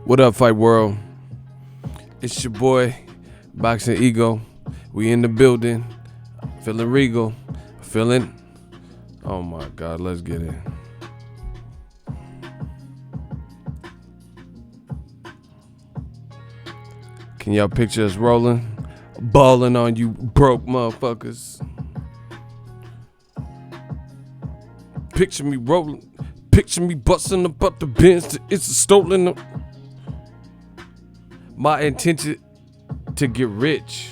What up, Fight World? It's your boy, Boxingego. We in the building. Feeling regal. Feeling... Oh my God, let's get it. Can y'all picture us rolling? Balling on you broke motherfuckers. Picture me rolling. Picture me busting about the bins. It's stolen. My intention to get rich.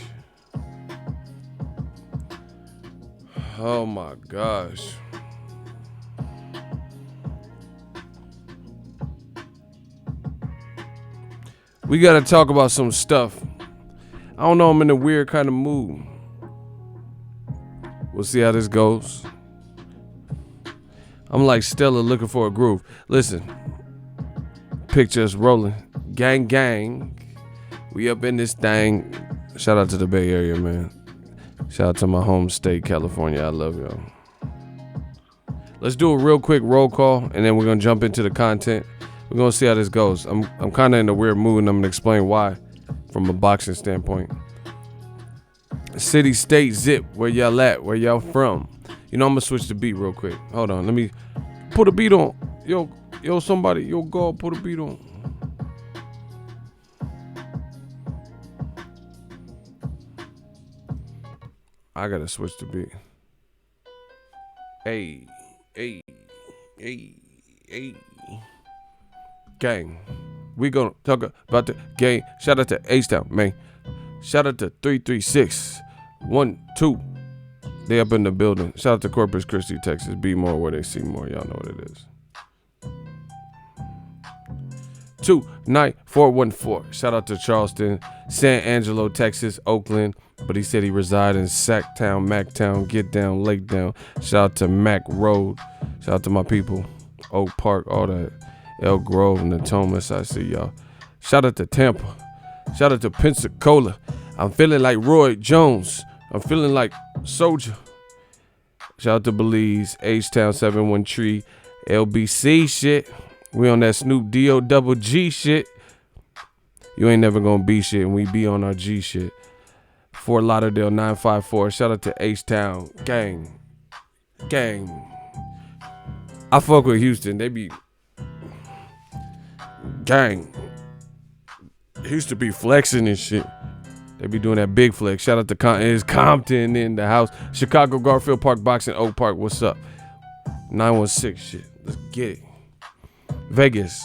Oh my gosh. We gotta talk about some stuff. I don't know, I'm in a weird kind of mood. We'll see how this goes. I'm like Stella looking for a groove. Listen, picture us rolling. Gang, gang. We up in this thing. Shout out to the Bay Area, man. Shout out to my home state, California. I love y'all. Let's do a real quick roll call, and then we're gonna jump into the content. We're gonna see how this goes. I'm kind of in a weird mood, and I'm gonna explain why, from a boxing standpoint. City, state, zip. Where y'all at? Where y'all from? You know, I'm gonna switch the beat real quick. Hold on, let me put a beat on. Yo, somebody, go put a beat on. I gotta switch the beat. Hey. Gang. We gonna talk about the gang. Shout out to H-Town, man. Shout out to 336 12. They up in the building. Shout out to Corpus Christi, Texas. Be more where they see more. Y'all know what it is. 29414. Shout out to Charleston, San Angelo, Texas, Oakland. But he said he reside in Sacktown, Mactown, Get Down, Lake Down. Shout out to Mac Road. Shout out to my people. Oak Park, all that. El Grove, Natomas, I see y'all. Shout out to Tampa. Shout out to Pensacola. I'm feeling like Roy Jones. I'm feeling like Soldier. Shout out to Belize, H-Town 713, LBC shit. We on that Snoop D-O double G shit. You ain't never gonna be shit, and we be on our G shit. Fort Lauderdale 954. Shout out to H-Town. Gang. I fuck with Houston. They be gang. Houston be flexing and shit. They be doing that big flex. Shout out to Compton in the house. Chicago, Garfield Park, Boxing, Oak Park. What's up? 916 shit. Let's get it. Vegas.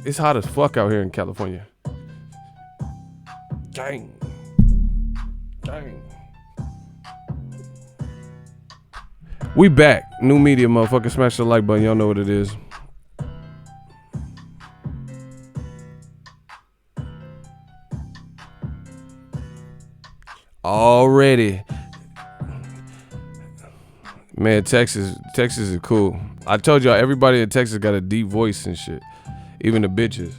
It's hot as fuck out here in California. Gang. We back. New media, motherfucker. Smash the like button. Y'all know what it is. Already. Man, Texas is cool. I told y'all, everybody in Texas got a deep voice and shit. Even the bitches.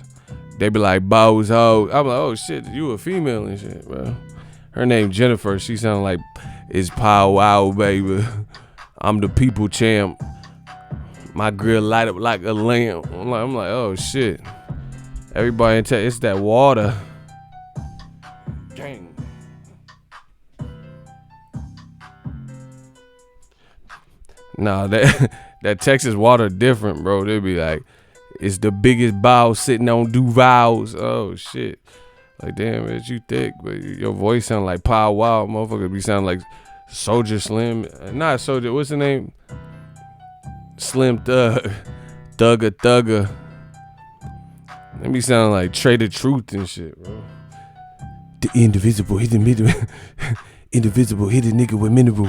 They be like, bows, ho. I'm like, oh shit, you a female and shit, bro. Her name Jennifer. She sound like, it's pow wow, baby. I'm the people champ. My grill light up like a lamp. I'm like, oh shit. Everybody in Texas, it's that water. Gang. Nah, that Texas water different, bro. They be like, it's the biggest bow sitting on Duval's. Oh shit. Like, damn, bitch, you thick, but your voice sound like Pow Wow. Motherfucker be sounding like Soldier Slim. Not Soldier, what's the name? Slim Thug. Thugger. They be sounding like Trader Truth and shit, bro. The indivisible, hit the middle. Indivisible, hit a nigga with mineral.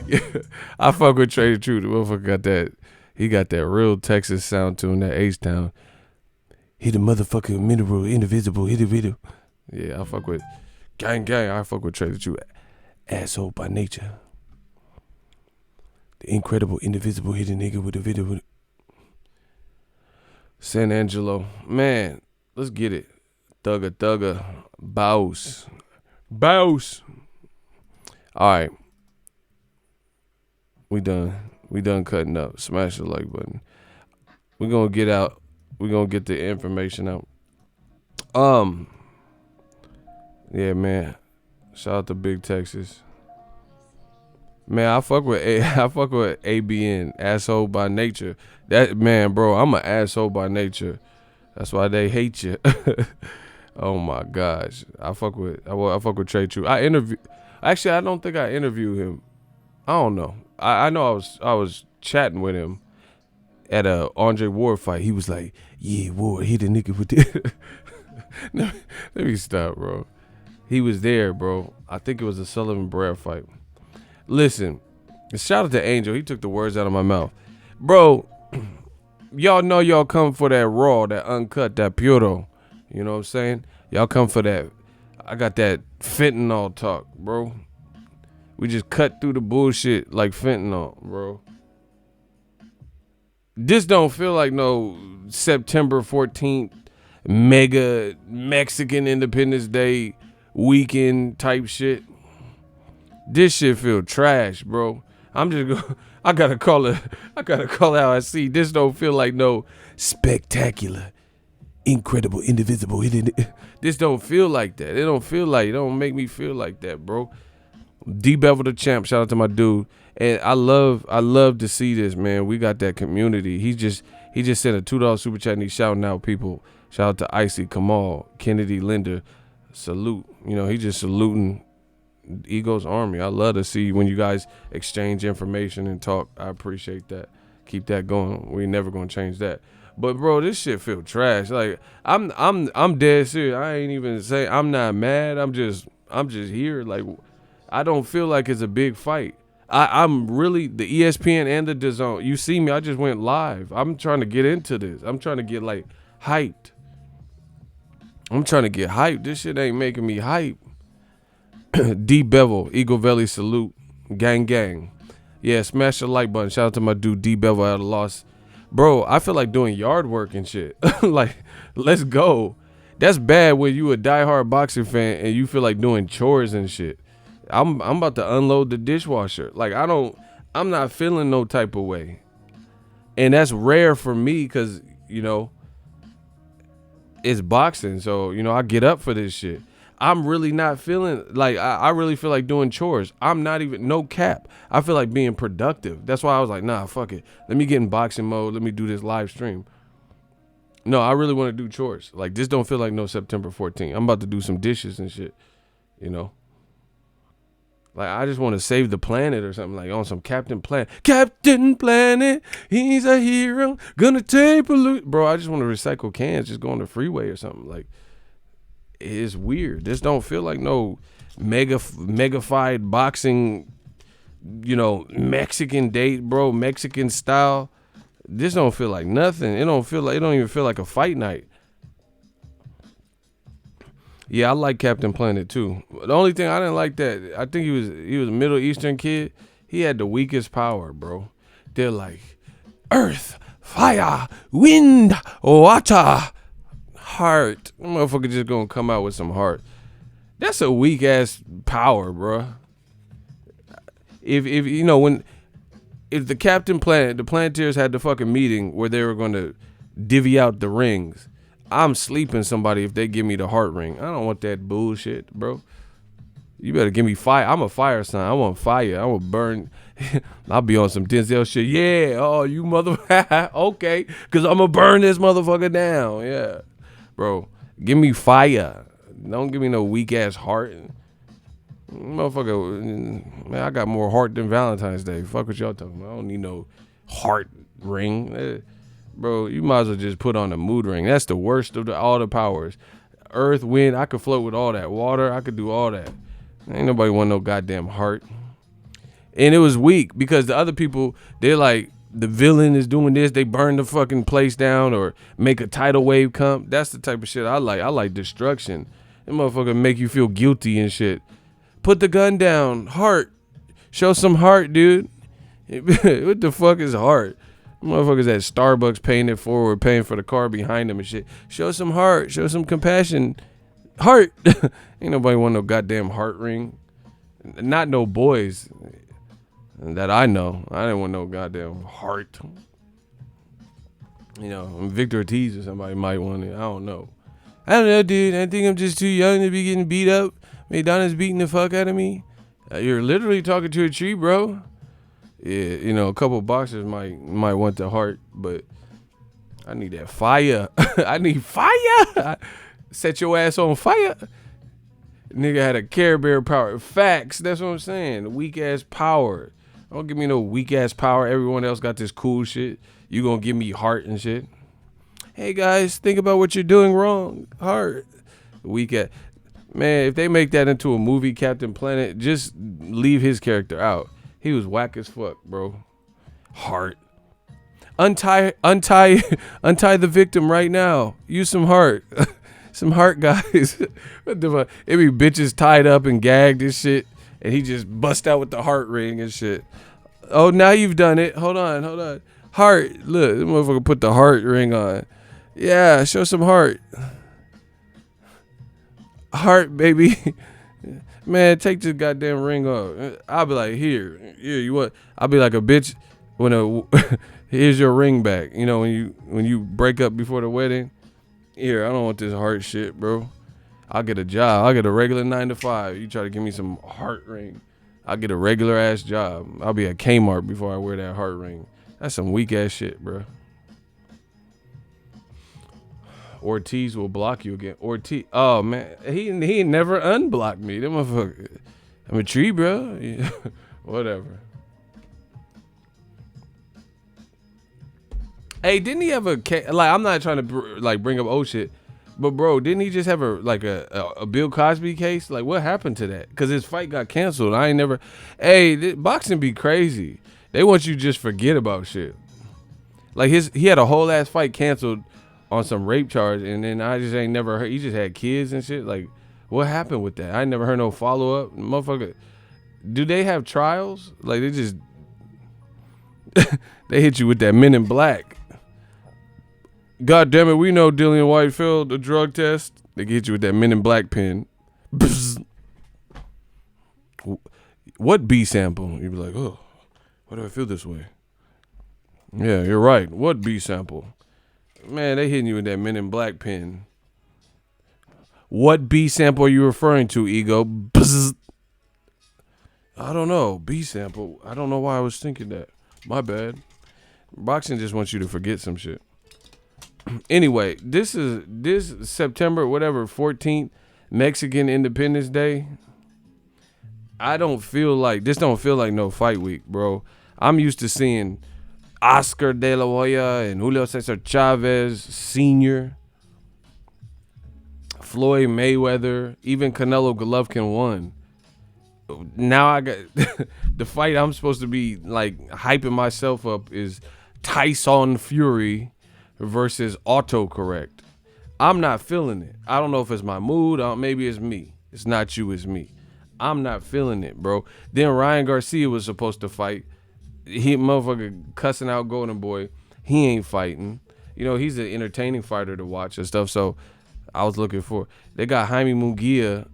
Yeah, I fuck with Trader Truth. The motherfucker got that. He got that real Texas sound to him, that H-Town. Hit a motherfucking mineral, indivisible, hit a video. Yeah, I fuck with gang. I fuck with Trader Truth. Asshole by nature. The incredible, indivisible, hit a nigga with a video. San Angelo. Man, let's get it. Thugger. Bows. All right. We done cutting up. Smash the like button. We're gonna get we gonna get the information out. Yeah, man. Shout out to Big Texas. Man, I fuck with ABN, asshole by nature. That man, bro, I'm an asshole by nature. That's why they hate you. Oh my gosh, I fuck with Trey True. I don't think I interviewed him. I don't know. I know I was chatting with him at a Andre Ward fight. He was like, "Yeah, Ward, hit the nigga with this." Let me stop, bro. He was there, bro. I think it was a Sullivan Barrera fight. Listen, shout out to Angel. He took the words out of my mouth, bro. Y'all know y'all come for that raw, that uncut, that puro. You know what I'm saying? Y'all come for that. I got that fentanyl talk, bro. We just cut through the bullshit like fentanyl, bro. This don't feel like no September 14th mega Mexican Independence Day weekend type shit. This shit feel trash, bro. I gotta call it how I see. This don't feel like no spectacular, incredible, indivisible. This don't feel like that. It don't make me feel like that, bro. D-Bevel the champ. Shout out to my dude. And I love to see this, man. We got that community. He just sent a $2 super chat and he's shouting out people. Shout out to Icy, Kamal, Kennedy, Linda. Salute. You know, he just saluting Ego's Army. I love to see when you guys exchange information and talk. I appreciate that. Keep that going. We never gonna change that. But bro, this shit feel trash. Like I'm dead serious. I ain't even say I'm not mad. I'm just here. Like I don't feel like it's a big fight. I'm really the ESPN and the DAZN. You see me, I just went live. I'm trying to get into this. I'm trying to get like hyped. I'm trying to get hyped. This shit ain't making me hype. D Bevel, Eagle Valley salute, gang gang. Yeah, smash the like button. Shout out to my dude D Bevel out of Lost. Bro, I feel like doing yard work and shit. Like, let's go. That's bad when you a diehard boxing fan and you feel like doing chores and shit. I'm about to unload the dishwasher. Like I'm not feeling no type of way. And that's rare for me because, you know, it's boxing. So, you know, I get up for this shit. I'm really not feeling like I really feel like doing chores. I'm not even no cap. I feel like being productive. That's why I was like, nah, fuck it. Let me get in boxing mode. Let me do this live stream. No, I really want to do chores. Like this don't feel like no September 14th. I'm about to do some dishes and shit. You know? Like I just want to save the planet or something, like on some Captain Planet. Captain Planet, he's a hero, gonna take pollute. Bro, I just want to recycle cans, just go on the freeway or something. Like it's weird. This don't feel like no megafied boxing, you know, Mexican date, bro, Mexican style. This don't feel like nothing. It don't even feel like a fight night. Yeah, I like Captain Planet too. The only thing I didn't like that, I think he was a Middle Eastern kid. He had the weakest power, bro. They're like earth, fire, wind, water, heart. The motherfucker just gonna come out with some heart. That's a weak ass power, bro. If you know if the Captain Planet, the Planeteers had the fucking meeting where they were gonna divvy out the rings. I'm sleeping somebody if they give me the heart ring. I don't want that bullshit, bro. You better give me fire. I'm a fire sign. I want fire. I will burn. I'll be on some Denzel shit. Yeah. Oh, you motherfucker. Okay. Because I'm going to burn this motherfucker down. Yeah. Bro, give me fire. Don't give me no weak ass heart. Motherfucker, man, I got more heart than Valentine's Day. Fuck what y'all talking about. I don't need no heart ring. Bro, you might as well just put on a mood ring. That's the worst of all the powers. Earth, wind, I could float with all that. Water, I could do all that. Ain't nobody want no goddamn heart. And it was weak because the other people, they're like, the villain is doing this. They burn the fucking place down or make a tidal wave come. That's the type of shit I like. I like destruction. That motherfucker make you feel guilty and shit. Put the gun down. Heart. Show some heart, dude. What the fuck is heart? Motherfuckers at Starbucks paying it forward, paying for the car behind them and shit. Show some heart. Show some compassion. Heart. Ain't nobody want no goddamn heart ring. Not no boys that I know. I didn't want no goddamn heart. You know, Victor Ortiz or somebody might want it. I don't know. I don't know, dude. I think I'm just too young to be getting beat up. McDonald's beating the fuck out of me. You're literally talking to a tree, bro. Yeah, you know, a couple boxers might want the heart, but I need that fire. I need fire. Set your ass on fire. Nigga had a Care Bear power. Facts. That's what I'm saying. Weak ass power. Don't give me no weak ass power. Everyone else got this cool shit. You gonna give me heart and shit. Hey guys, think about what you're doing wrong. Heart. Weak ass. Man, if they make that into a movie, Captain Planet, just leave his character out. He was whack as fuck, bro. Heart. Untie the victim right now. Use some heart. Some heart, guys. What the fuck? It be bitches tied up and gagged and shit, and he just bust out with the heart ring and shit. Oh, now you've done it. Hold on. Heart. Look, this motherfucker put the heart ring on. Yeah, show some heart. Heart, baby. Man, take this goddamn ring off. I'll be like, here, you what? I'll be like a bitch when here's your ring back. You know, when you break up before the wedding. Here, I don't want this heart shit, bro. I'll get a job. I'll get a regular 9 to 5. You try to give me some heart ring, I'll get a regular ass job. I'll be at Kmart before I wear that heart ring. That's some weak ass shit, bro. Ortiz will block you again. Ortiz, oh man, he never unblocked me. That motherfucker. I'm a tree, bro. Yeah. Whatever. Hey, didn't he have a like? I'm not trying to like bring up old shit, but bro, didn't he just have a Bill Cosby case? Like, what happened to that? Because his fight got canceled. I ain't never. Hey, boxing be crazy. They want you to just forget about shit. Like he had a whole ass fight canceled on some rape charge, and then I just ain't never heard. He just had kids and shit. Like, what happened with that? I ain't never heard no follow up, motherfucker. Do they have trials? Like they just they hit you with that Men in Black. God damn it, we know Dillian White failed the drug test. They get you with that Men in Black pen. What B sample? You be like, oh, why do I feel this way? Yeah, you're right. What B sample? Man, they hitting you with that Men in Black pen. What B sample are you referring to, Ego? Bzz. I don't know. B sample. I don't know why I was thinking that. My bad. Boxing just wants you to forget some shit. Anyway, this September, whatever, 14th, Mexican Independence Day. This don't feel like no fight week, bro. I'm used to seeing Oscar De La Hoya and Julio Cesar Chavez Sr., Floyd Mayweather, even Canelo Golovkin won. Now I got the fight I'm supposed to be like hyping myself up is Tyson Fury versus autocorrect. I'm not feeling it. I don't know if it's my mood. Maybe it's me. It's not you, it's me. I'm not feeling it, bro. Then Ryan Garcia was supposed to fight. He motherfucker cussing out Golden Boy. He ain't fighting. You know, he's an entertaining fighter to watch and stuff. So I was looking for. They got Jaime Munguia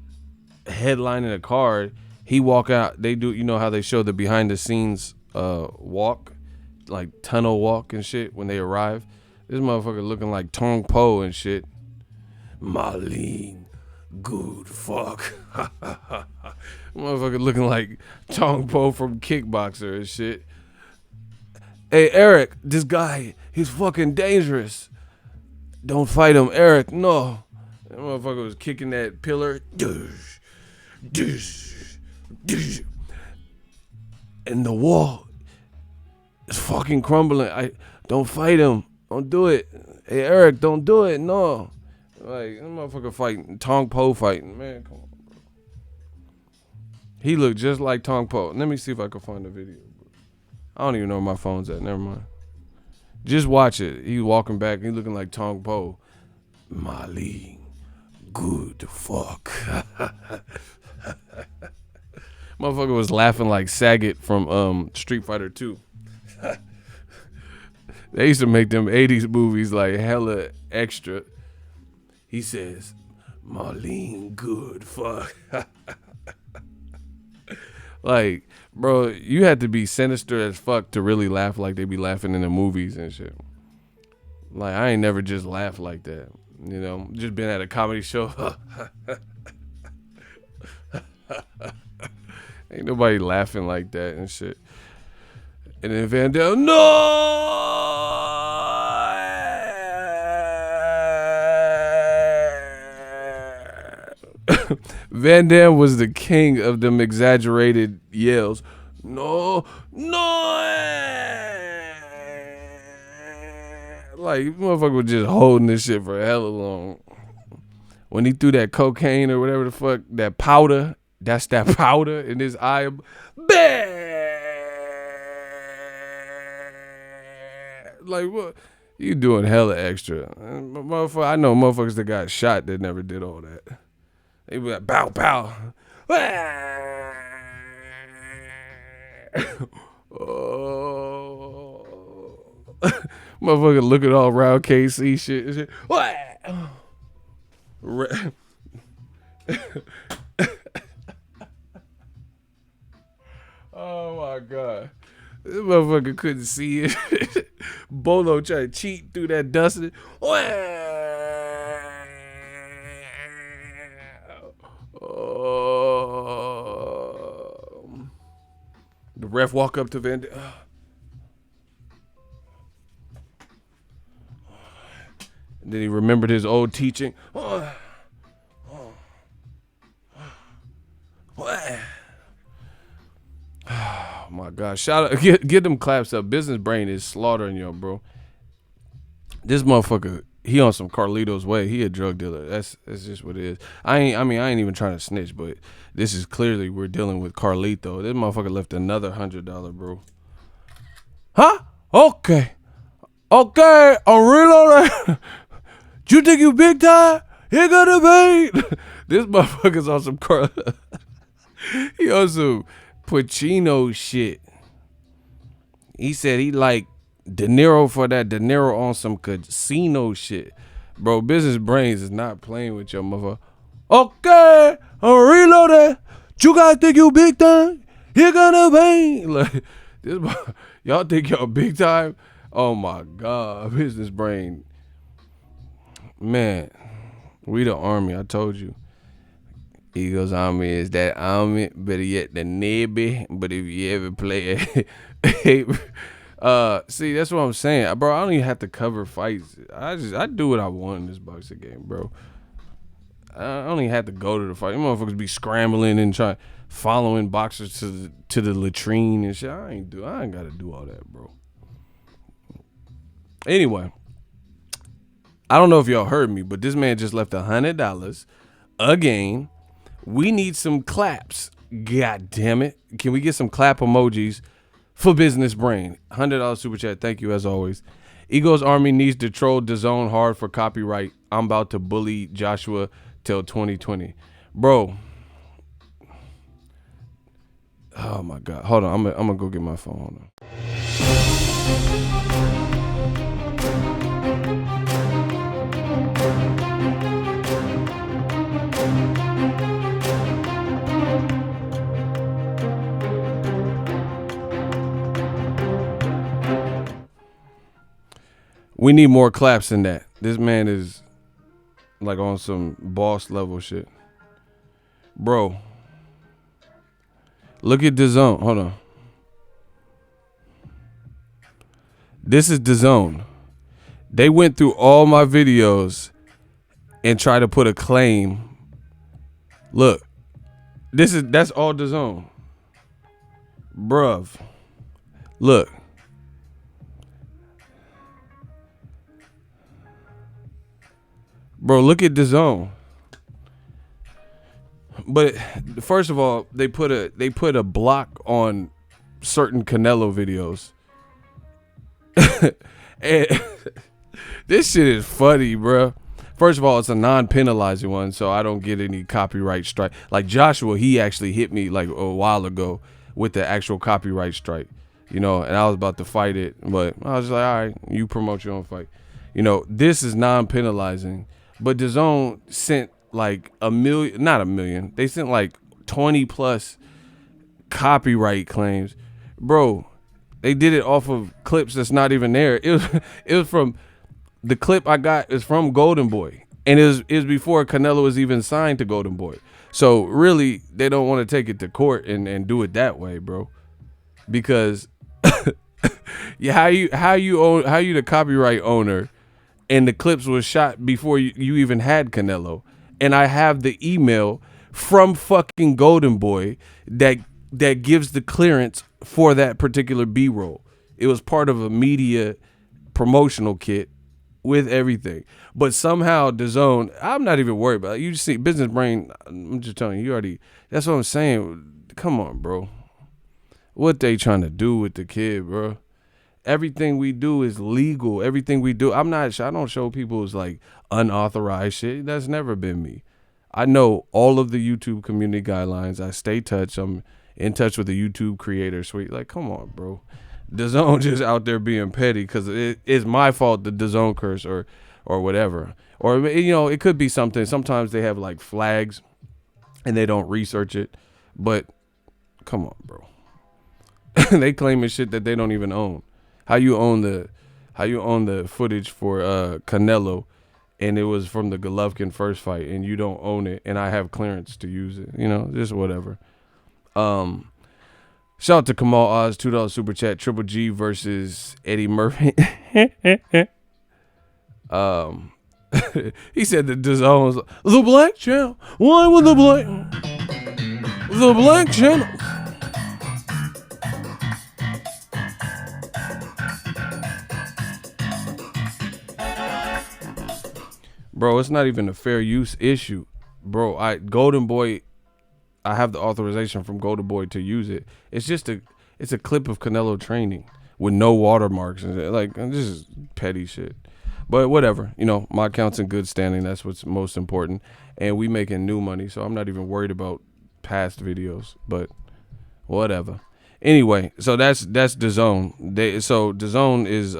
headlining a card. He walk out. They do. You know how they show the behind the scenes walk, like tunnel walk and shit when they arrive. This motherfucker looking like Tong Po and shit. Marlene, good fuck. Motherfucker looking like Tong Po from Kickboxer and shit. Hey, Eric, this guy, he's fucking dangerous. Don't fight him, Eric, no. That motherfucker was kicking that pillar. And the wall is fucking crumbling. Don't fight him. Don't do it. Hey, Eric, don't do it. No. Like, that motherfucker fighting. Tong Po fighting. Man, come on, bro. He looked just like Tong Po. Let me see if I can find the video. I don't even know where my phone's at. Never mind. Just watch it. He walking back. He looking like Tong Po. Mali. Good fuck. Motherfucker was laughing like Saget from Street Fighter 2. They used to make them 80s movies like hella extra. He says, Marlene, good fuck. Like, bro, you had to be sinister as fuck to really laugh like they be laughing in the movies and shit. Like, I ain't never just laughed like that. You know, just been at a comedy show. Ain't nobody laughing like that and shit. And then Van Dam, no! Van Dam was the king of them exaggerated yells. No, no. Like, motherfucker was just holding this shit for hella long. When he threw that cocaine or whatever the fuck, that powder, that's that powder in his eye. Like, what? You doing hella extra. Motherfucker, I know motherfuckers that got shot that never did all that. They be like, bow, bow. Oh. Motherfucker looking all around KC shit. What? Oh my God. This motherfucker couldn't see it. Bolo tried to cheat through that dust. The ref walk up to Van Dam. Then he remembered his old teaching. Oh my God. Shout out. Get them claps up. Business Brain is slaughtering you, bro. This motherfucker, he on some Carlito's way. He a drug dealer. That's just what it is. I ain't even trying to snitch, but this is clearly we're dealing with Carlito. This motherfucker left another $100, bro. Huh? Okay. I'm reloading. You think you big time? Here go the bait. This motherfucker's on some he on some Pacino shit. He said he like De Niro for that. De Niro on some casino shit. Bro, Business Brains is not playing with your motherfucker. Okay, I'm reloading. You guys think you big time? Here gonna bang. Like, y'all think y'all big time? Oh my God, Business Brain. Man, we the army, I told you. Eagles Army is that army, better yet the Navy. But if you ever play see, that's what I'm saying. Bro, I don't even have to cover fights. I do what I want in this boxing game, bro. I don't even have to go to the fight. You motherfuckers be scrambling and following boxers to the latrine and shit. I ain't gotta do all that, bro. Anyway, I don't know if y'all heard me, but this man just left $100 again. We need some claps. God damn it. Can we get some clap emojis for Business Brain? $100 super chat. Thank you as always. Eagles Army needs to troll DAZN hard for copyright. I'm about to bully Joshua till 2020. Bro. Oh my God. Hold on. I'm gonna go get my phone. Hold on. We need more claps than that. This man is like on some boss level shit. Bro. Look at DAZN. Hold on. This is DAZN. They went through all my videos and tried to put a claim. Look. That's all DAZN. Bruv. Look. Bro, look at DAZN. But first of all, they put a block on certain Canelo videos. And this shit is funny, bro. First of all, it's a non-penalizing one, so I don't get any copyright strike. Like Joshua, he actually hit me like a while ago with the actual copyright strike, you know, and I was about to fight it, but I was like, all right, you promote your own fight. You know, this is non-penalizing. But DAZN sent like not a million. They sent like 20 plus copyright claims. Bro, they did it off of clips that's not even there. It was from The clip I got is from Golden Boy, and it was before Canelo was even signed to Golden Boy. So really, they don't want to take it to court and do it that way, bro. Because yeah, how you the copyright owner, and the clips was shot before you even had Canelo, and I have the email from fucking Golden Boy that gives the clearance for that particular B-roll. It was part of a media promotional kit with everything. But somehow DAZN, I'm not even worried about it. You just see Business Brain, I'm just telling you already, that's what I'm saying. Come on, bro. What they trying to do with the kid, bro? Everything we do is legal. Everything we do, I don't show people as like unauthorized shit. That's never been me. I know all of the YouTube community guidelines. I stay touch. I'm in touch with the YouTube creator suite. Like, come on, bro. DAZN just out there being petty because it's my fault, the DAZN curse or whatever. Or, you know, it could be something. Sometimes they have like flags and they don't research it. But come on, bro. They claiming shit that they don't even own. How you own the footage for Canelo, and it was from the Golovkin first fight, and you don't own it, and I have clearance to use it. You know, just whatever. Shout out to Kamal Oz, $2 super chat. Triple G versus Eddie Murphy. He said that DAZN was the black channel. Why would the black channel? Bro, it's not even a fair use issue. Bro, Golden Boy, I have the authorization from Golden Boy to use it. It's just it's a clip of Canelo training with no watermarks. Like, this is petty shit. But whatever. You know, my account's in good standing. That's what's most important. And we making new money, so I'm not even worried about past videos. But whatever. Anyway, so that's DAZN. DAZN is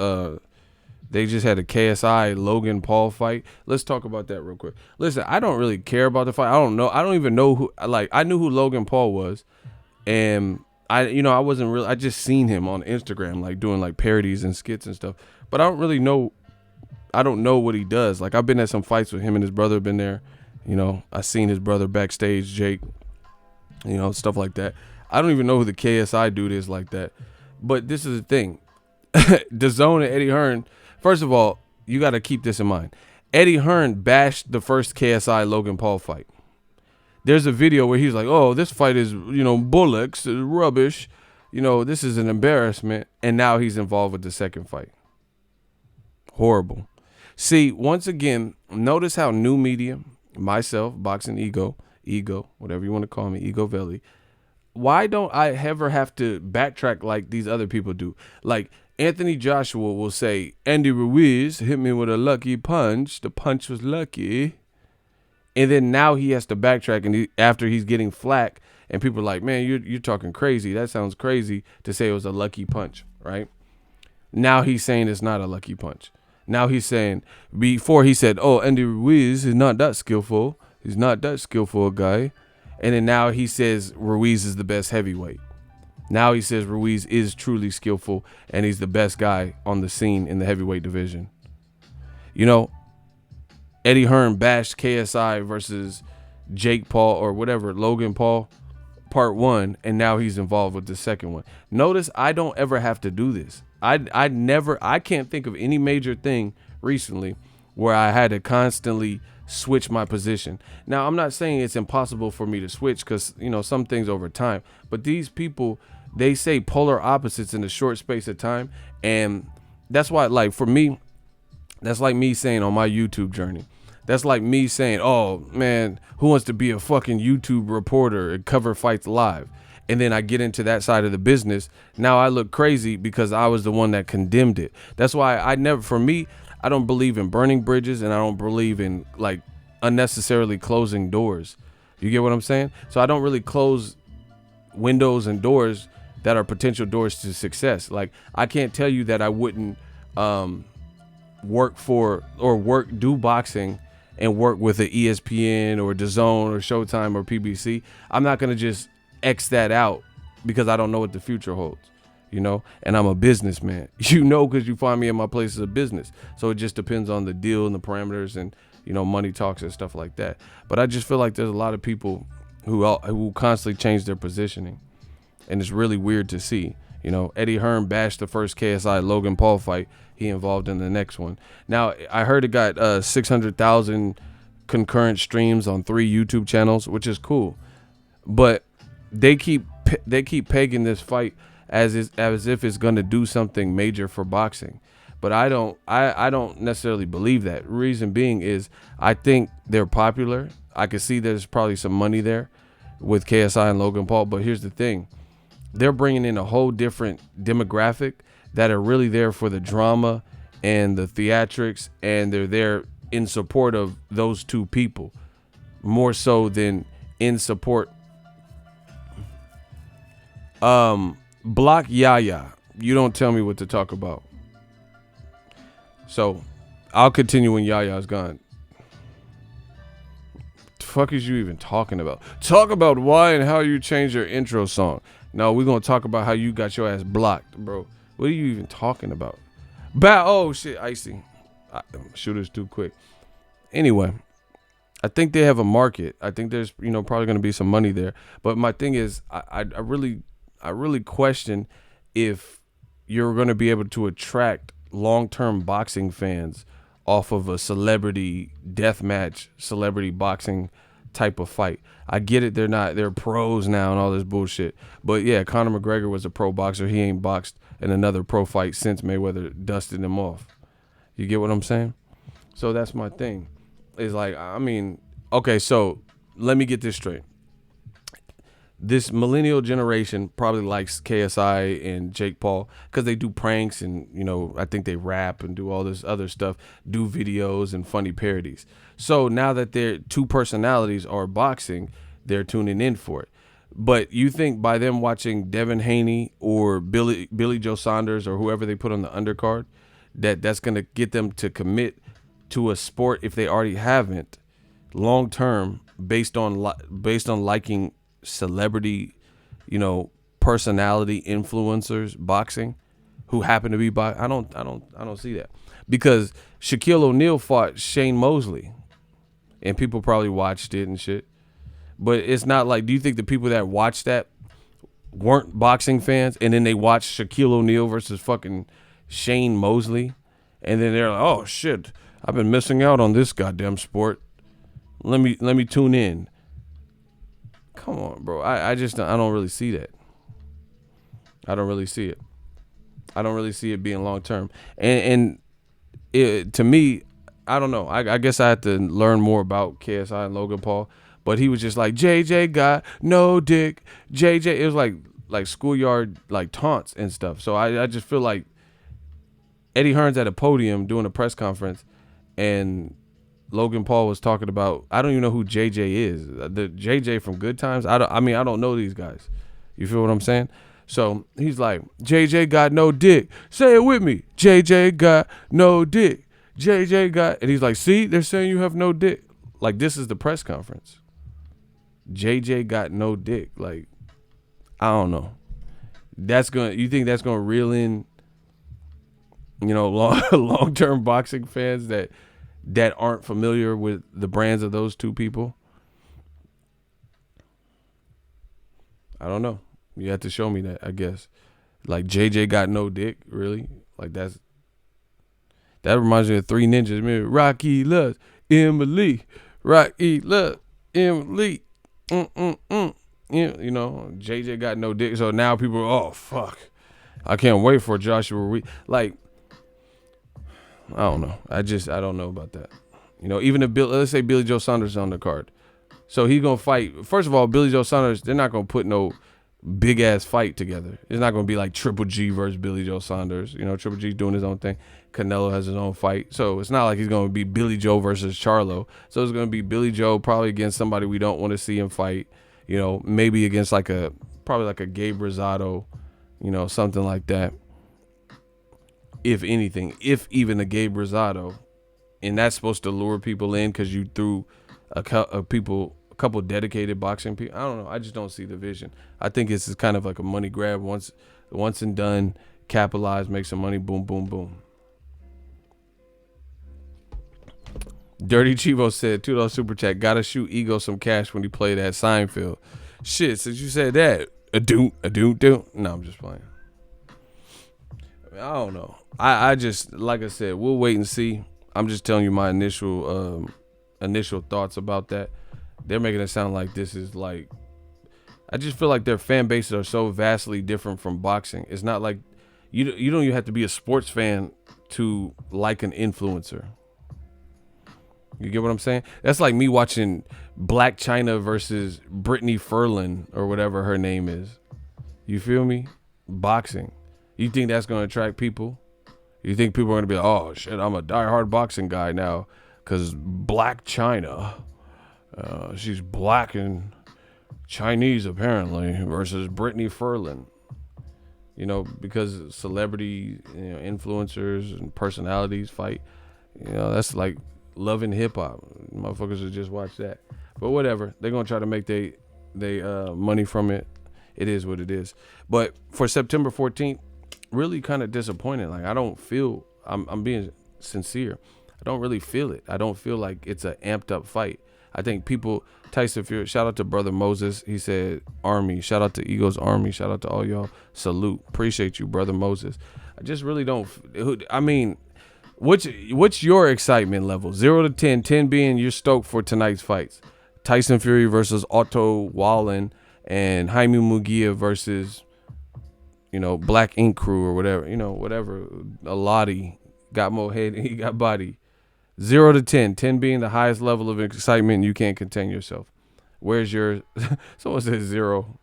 they just had a KSI Logan Paul fight. Let's talk about that real quick. Listen, I don't really care about the fight. I don't even know who. Like, I knew who Logan Paul was, and I wasn't really. I just seen him on Instagram, like doing like parodies and skits and stuff. But I don't really know. I don't know what he does. Like, I've been at some fights with him and his brother. Been there. You know, I seen his brother backstage, Jake. You know, stuff like that. I don't even know who the KSI dude is like that. But this is the thing. DAZN and Eddie Hearn. First of all, you got to keep this in mind. Eddie Hearn bashed the first KSI Logan Paul fight. There's a video where he's like, oh, this fight is, bullocks, rubbish. This is an embarrassment. And now he's involved with the second fight. Horrible. See, once again, notice how new media, myself, Boxingego, whatever you want to call me, Ego Veli, why don't I ever have to backtrack like these other people do? Like, Anthony Joshua will say, Andy Ruiz hit me with a lucky punch. The punch was lucky. And then now he has to backtrack, and after he's getting flack, and people are like, man, you're talking crazy. That sounds crazy to say it was a lucky punch, right? Now he's saying it's not a lucky punch. Now he's saying, before he said, oh, Andy Ruiz is not that skillful. He's not that skillful a guy. And then now he says Ruiz is the best heavyweight. Now he says Ruiz is truly skillful and he's the best guy on the scene in the heavyweight division. Eddie Hearn bashed KSI versus Jake Paul or whatever, Logan Paul, part 1, and now he's involved with the second one. Notice I don't ever have to do this. I can't think of any major thing recently where I had to constantly switch my position. Now, I'm not saying it's impossible for me to switch because, some things over time, but these people, they say polar opposites in a short space of time. And that's why, like, for me, that's like me saying on my YouTube journey, that's like me saying, oh, man, who wants to be a fucking YouTube reporter and cover fights live? And then I get into that side of the business. Now I look crazy because I was the one that condemned it. That's why I don't believe in burning bridges, and I don't believe in, like, unnecessarily closing doors. You get what I'm saying? So I don't really close windows and doors that are potential doors to success. Like, I can't tell you that I wouldn't do boxing and work with an ESPN or DAZN or Showtime or PBC. I'm not going to just X that out because I don't know what the future holds. and I'm a businessman, because you find me in my places of business. So it just depends on the deal and the parameters and, money talks and stuff like that. But I just feel like there's a lot of people who constantly change their positioning, and it's really weird to see. Eddie Hearn bashed the first KSI Logan Paul fight. He involved in the next one. Now, I heard it got 600,000 concurrent streams on 3 YouTube channels, which is cool. But they keep pegging this fight as if it's going to do something major for boxing. But I don't necessarily believe that. Reason being is I think they're popular. I could see there's probably some money there with KSI and Logan Paul. But here's the thing. They're bringing in a whole different demographic that are really there for the drama and the theatrics, and they're there in support of those two people more so than in support. Block Yaya. You don't tell me what to talk about. So I'll continue when Yaya's gone. The fuck is you even talking about? Talk about why and how you changed your intro song. No, we're going to talk about how you got your ass blocked, bro. What are you even talking about? Oh, shit, icy. Shooters too quick. Anyway, I think they have a market. I think there's, probably going to be some money there. But my thing is, I really question if you're going to be able to attract long-term boxing fans off of a celebrity deathmatch, celebrity boxing type of fight. I get it. They're pros now and all this bullshit. But yeah, Conor McGregor was a pro boxer. He ain't boxed in another pro fight since Mayweather dusted him off. You get what I'm saying? So that's my thing. It's like, okay, so let me get this straight. This millennial generation probably likes KSI and Jake Paul because they do pranks and, I think they rap and do all this other stuff, do videos and funny parodies. So now that their two personalities are boxing, they're tuning in for it. But you think by them watching Devin Haney or Billy Joe Saunders or whoever they put on the undercard, that's going to get them to commit to a sport if they already haven't long term based on liking celebrity, personality influencers boxing who happen to be I don't see that, because Shaquille O'Neal fought Shane Mosley and people probably watched it and shit. But it's not like, do you think the people that watched that weren't boxing fans and then they watched Shaquille O'Neal versus fucking Shane Mosley and then they're like, oh shit, I've been missing out on this goddamn sport. Let me tune in. Come on, bro. I don't really see that. I don't really see it. I don't really see it being long term. And it, to me, I don't know. I guess I had to learn more about KSI and Logan Paul. But he was just like, JJ got no dick. JJ. It was like schoolyard like taunts and stuff. So I just feel like Eddie Hearn's at a podium doing a press conference, and Logan Paul was talking about, I don't even know who JJ is. The JJ from Good Times. I don't know these guys. You feel what I'm saying? So he's like, JJ got no dick. Say it with me. JJ got no dick. JJ got, and he's like, see, they're saying you have no dick. Like, this is the press conference. JJ got no dick. Like, I don't know. You think that's gonna reel in, long-term boxing fans that aren't familiar with the brands of those two people? I don't know. You have to show me that, I guess. Like, JJ got no dick, really? Like, that reminds me of Three Ninjas. Maybe Rocky loves Emily. Rocky loves Emily. JJ got no dick. So now people are, oh, fuck. I can't wait for Joshua Reed. Like, I don't know. I don't know about that. Even if let's say Billy Joe Saunders is on the card. So he's going to fight. First of all, Billy Joe Saunders, they're not going to put no big ass fight together. It's not going to be like Triple G versus Billy Joe Saunders. Triple G's doing his own thing. Canelo has his own fight. So it's not like he's going to be Billy Joe versus Charlo. So it's going to be Billy Joe probably against somebody we don't want to see him fight. Maybe against probably like a Gabe Rosado, something like that. If anything, if even a Gabe Rosado. And that's supposed to lure people in because you threw a couple dedicated boxing people. I don't know. I just don't see the vision. I think it's kind of like a money grab. Once and done, capitalize, make some money, boom, boom, boom. Dirty Chivo said, $2 super chat, gotta shoot Ego some cash when he played at Seinfeld. Shit, since you said that, a do. No, I'm just playing. I don't know. I just, like I said, we'll wait and see. I'm just telling you my initial thoughts about that. They're making it sound like this is like, I just feel like their fan bases are so vastly different from boxing. It's not like you don't even have to be a sports fan to like an influencer. You get what I'm saying? That's like me watching Black China versus Brittany Ferlin or whatever her name is. You feel me? Boxing. You think that's going to attract people? You think people are going to be like, oh, shit, I'm a diehard boxing guy now because Black China, she's black and Chinese apparently, versus Brittany Ferlin. You know, because celebrity, influencers and personalities fight. You know, that's like loving hip hop. Motherfuckers would just watch that. But whatever. They're going to try to make they money from it. It is what it is. But for September 14th, really kind of disappointed. Like, I don't feel, I'm being sincere, I don't really feel it. I don't feel like it's an amped up fight. I think people, Tyson Fury, shout out to Brother Moses. He said Army. Shout out to Eagles Army. Shout out to all y'all. Salute. Appreciate you, Brother Moses. I just really don't, I mean, what's your excitement level? 0 to 10, 10 being you're stoked for tonight's fights. Tyson Fury versus Otto Wallen and Jaime Munguia versus, Black Ink Crew or whatever, whatever. A Lottie got more head and he got body. 0 to 10, 10 being the highest level of excitement and you can't contain yourself. Where's your, someone said 0.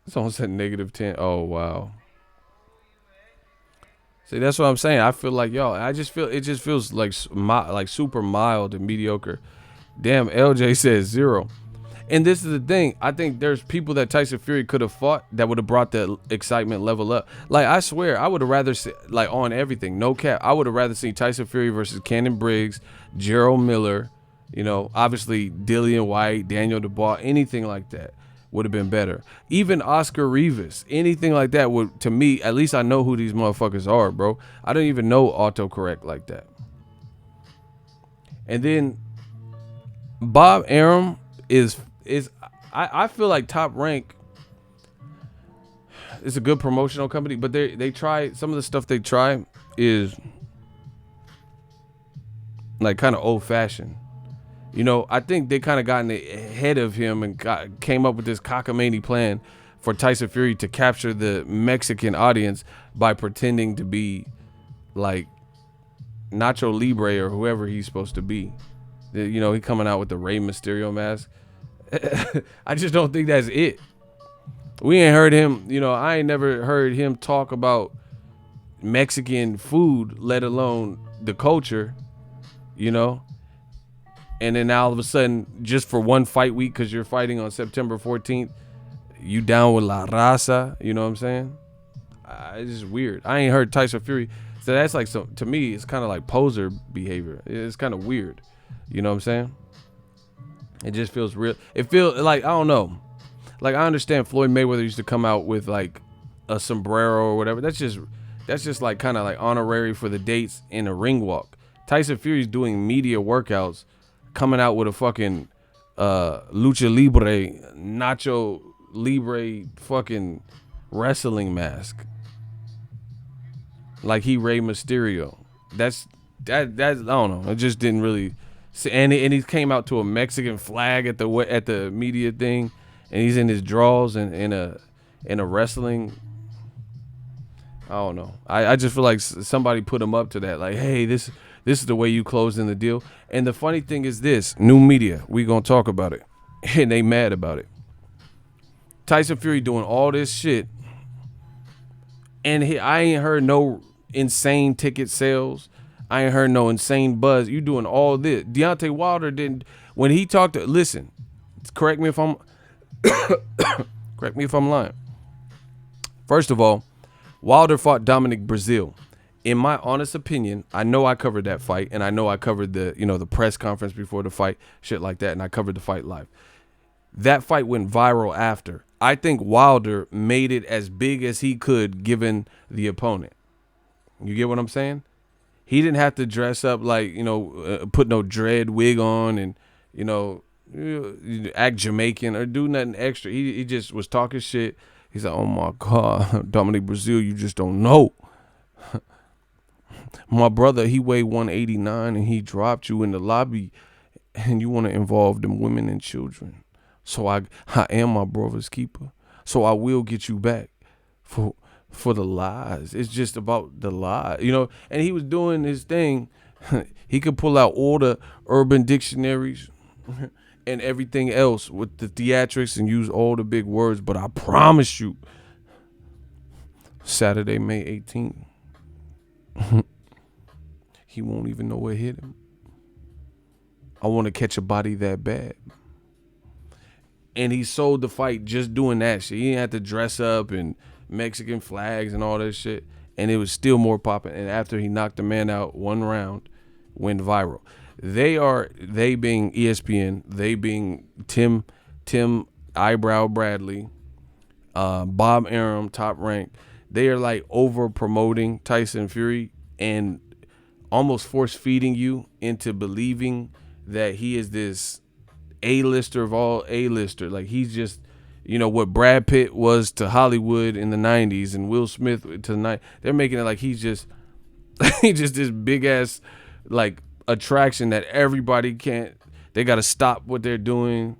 Someone said -10. Oh, wow. See, that's what I'm saying. I feel like, it just feels like super mild and mediocre. Damn, LJ says 0. And this is the thing. I think there's people that Tyson Fury could have fought that would have brought the excitement level up. Like, I swear, I would have rather seen, like, on everything, no cap, I would have rather seen Tyson Fury versus Cannon Briggs, Gerald Miller, obviously Dillian White, Daniel Dubois, anything like that would have been better. Even Oscar Rivas, anything like that would, to me, at least I know who these motherfuckers are, bro. I don't even know autocorrect like that. And then Bob Arum is I feel like Top Rank is a good promotional company, but they try, some of the stuff they try is like kind of old fashioned. I think they kind of got in the head of him and came up with this cockamamie plan for Tyson Fury to capture the Mexican audience by pretending to be like Nacho Libre or whoever he's supposed to be. He coming out with the Rey Mysterio mask. I just don't think that's it. We ain't heard him, I ain't never heard him talk about Mexican food, let alone the culture, And then all of a sudden, just for one fight week, because you're fighting on September 14th, you down with La Raza, you know what I'm saying? It's just weird. I ain't heard Tyson Fury. So that's like, so to me, it's kind of like poser behavior. It's kind of weird. You know what I'm saying? It just feels real. It feels like, I don't know. Like, I understand Floyd Mayweather used to come out with like a sombrero or whatever. That's just like kind of like honorary for the dates in a ring walk. Tyson Fury's doing media workouts, coming out with a fucking lucha libre, Nacho Libre fucking wrestling mask. Like he Rey Mysterio. That's I don't know. It just didn't really. And he came out to a Mexican flag at the media thing, and he's in his drawers and in a wrestling. I don't know. I just feel like somebody put him up to that. Like, hey, this is the way you close in the deal. And the funny thing is this: new media, we gonna talk about it, and they mad about it. Tyson Fury doing all this shit, and I ain't heard no insane ticket sales. I ain't heard no insane buzz. You doing all this. Deontay Wilder didn't. When he talked to, listen, correct me if I'm lying. First of all, Wilder fought Dominic Breazeale. In my honest opinion, I know I covered that fight, and I know I covered the press conference before the fight, shit like that, and I covered the fight live. That fight went viral after. I think Wilder made it as big as he could given the opponent. You get what I'm saying? He didn't have to dress up like, put no dread wig on and, act Jamaican or do nothing extra. He just was talking shit. He's like, oh my God, Dominic Brazil, you just don't know. My brother, he weighed 189 and he dropped you in the lobby and you want to involve them women and children. So I am my brother's keeper. So I will get you back for the lies. It's just about the lies, and he was doing his thing. He could pull out all the urban dictionaries and everything else with the theatrics and use all the big words. But I promise you, Saturday, May 18th, he won't even know what hit him. I want to catch a body that bad. And he sold the fight just doing that shit. He didn't have to dress up and Mexican flags and all that shit. And it was still more popping. And after he knocked the man out one round, went viral. They being ESPN, they being Tim Eyebrow Bradley, Bob Arum, Top Rank. They are like over promoting Tyson Fury and almost force feeding you into believing that he is this A-lister of all A-lister. Like he's just, what Brad Pitt was to Hollywood in the 90s and Will Smith to the 90s. They're making it like he's just this big ass like attraction that everybody they got to stop what they're doing,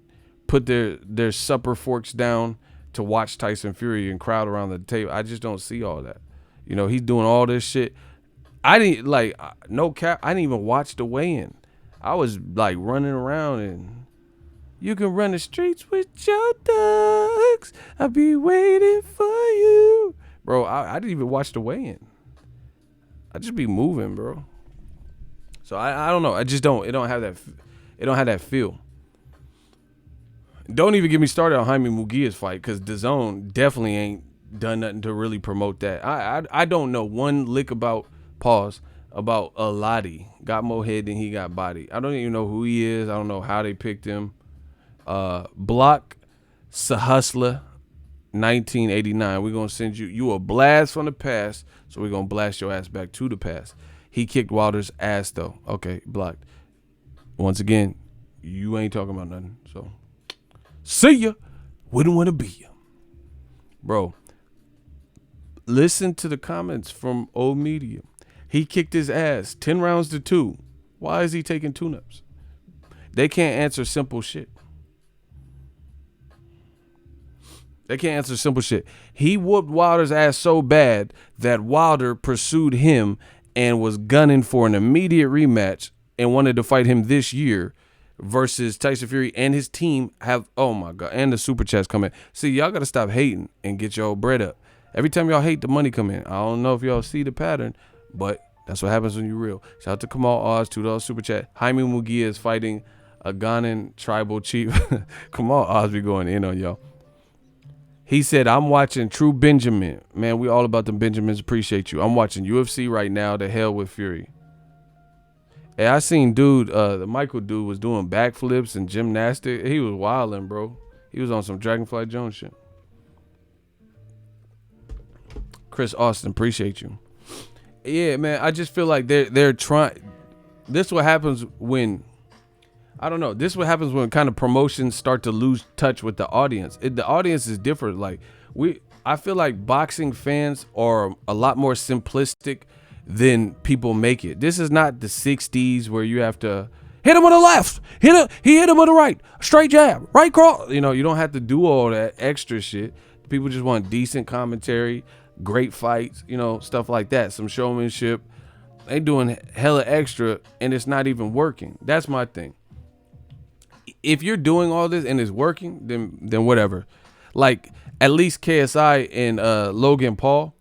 put their supper forks down to watch Tyson Fury and crowd around the table. I just don't see all that. He's doing all this shit. I didn't no cap. I didn't even watch the weigh-in. I was like running around and you can run the streets with your thugs. I'll be waiting for you. Bro, I didn't even watch the weigh-in. I just be moving, bro. So I don't know. I just don't. It don't have that feel. Don't even get me started on Jaime Munguia's fight because DAZN definitely ain't done nothing to really promote that. I don't know one lick about Aladi. Got more head than he got body. I don't even know who he is. I don't know how they picked him. Block Sahusla 1989. We're gonna send you a blast from the past, so we're gonna blast your ass back to the past. He kicked Wilder's ass though. Okay, blocked. Once again, you ain't talking about nothing. So see ya. Wouldn't want to be ya. Bro, listen to the comments from old media. He kicked his ass 10 rounds to 2. Why is he taking tune-ups? They can't answer simple shit. He whooped Wilder's ass so bad that Wilder pursued him and was gunning for an immediate rematch and wanted to fight him this year versus Tyson Fury and his team have, oh my God, and the super chats come in. See, y'all got to stop hating and get your bread up. Every time y'all hate, the money come in. I don't know if y'all see the pattern, but that's what happens when you're real. Shout out to Kamal Oz, $2 super chat. Jaime Munguia is fighting a Ghanan tribal chief. Kamal Oz be going in on y'all. He said, I'm watching True Benjamin. Man, we all about them Benjamins. Appreciate you. I'm watching UFC right now. The hell with Fury. Hey, I seen the Michael dude was doing backflips and gymnastics. He was wilding, bro. He was on some Dragonfly Jones shit. Chris Austin, appreciate you. Yeah, man, I just feel like they're trying. This what happens when, I don't know. This is what happens when kind of promotions start to lose touch with the audience. The audience is different. Like I feel like boxing fans are a lot more simplistic than people make it. This is not the 60s where you have to hit him on the left, he hit him on the right, straight jab, right cross. You don't have to do all that extra shit. People just want decent commentary, great fights, stuff like that. Some showmanship. They doing hella extra and it's not even working. That's my thing. If you're doing all this and it's working, then whatever. Like at least KSI and Logan Paul,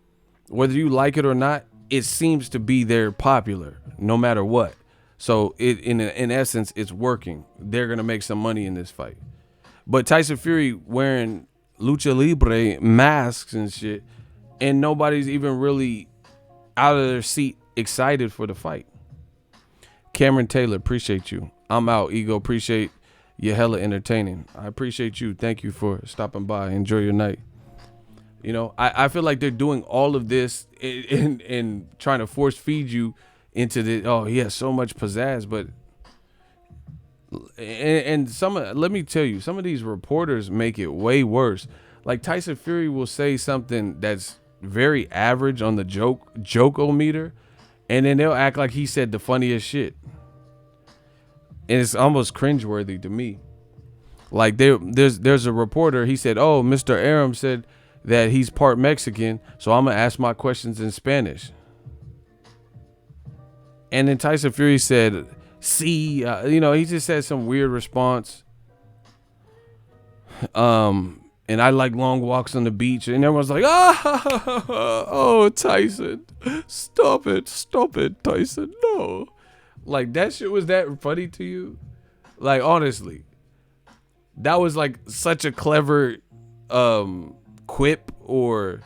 whether you like it or not, it seems to be they're popular no matter what. So in essence, it's working. They're gonna make some money in this fight. But Tyson Fury wearing lucha libre masks and shit, and nobody's even really out of their seat, excited for the fight. Cameron Taylor, appreciate you. I'm out. Ego, appreciate you. Hella entertaining. I appreciate you. Thank you for stopping by. Enjoy your night. You know, I feel like they're doing all of this and trying to force feed you into the, oh, he has so much pizzazz. But and let me tell you, some of these reporters make it way worse. Like Tyson Fury will say something that's very average on the joke-o-meter, and then they'll act like he said the funniest shit. And it's almost cringeworthy to me. Like there's a reporter, he said, oh, Mr. Aram said that he's part Mexican, so I'm going to ask my questions in Spanish. And then Tyson Fury said, see, he just said some weird response. And I like long walks on the beach. And everyone's like, oh, Tyson, stop it, Tyson, no. Like, that shit was that funny to you? Like, honestly, that was like such a clever quip, or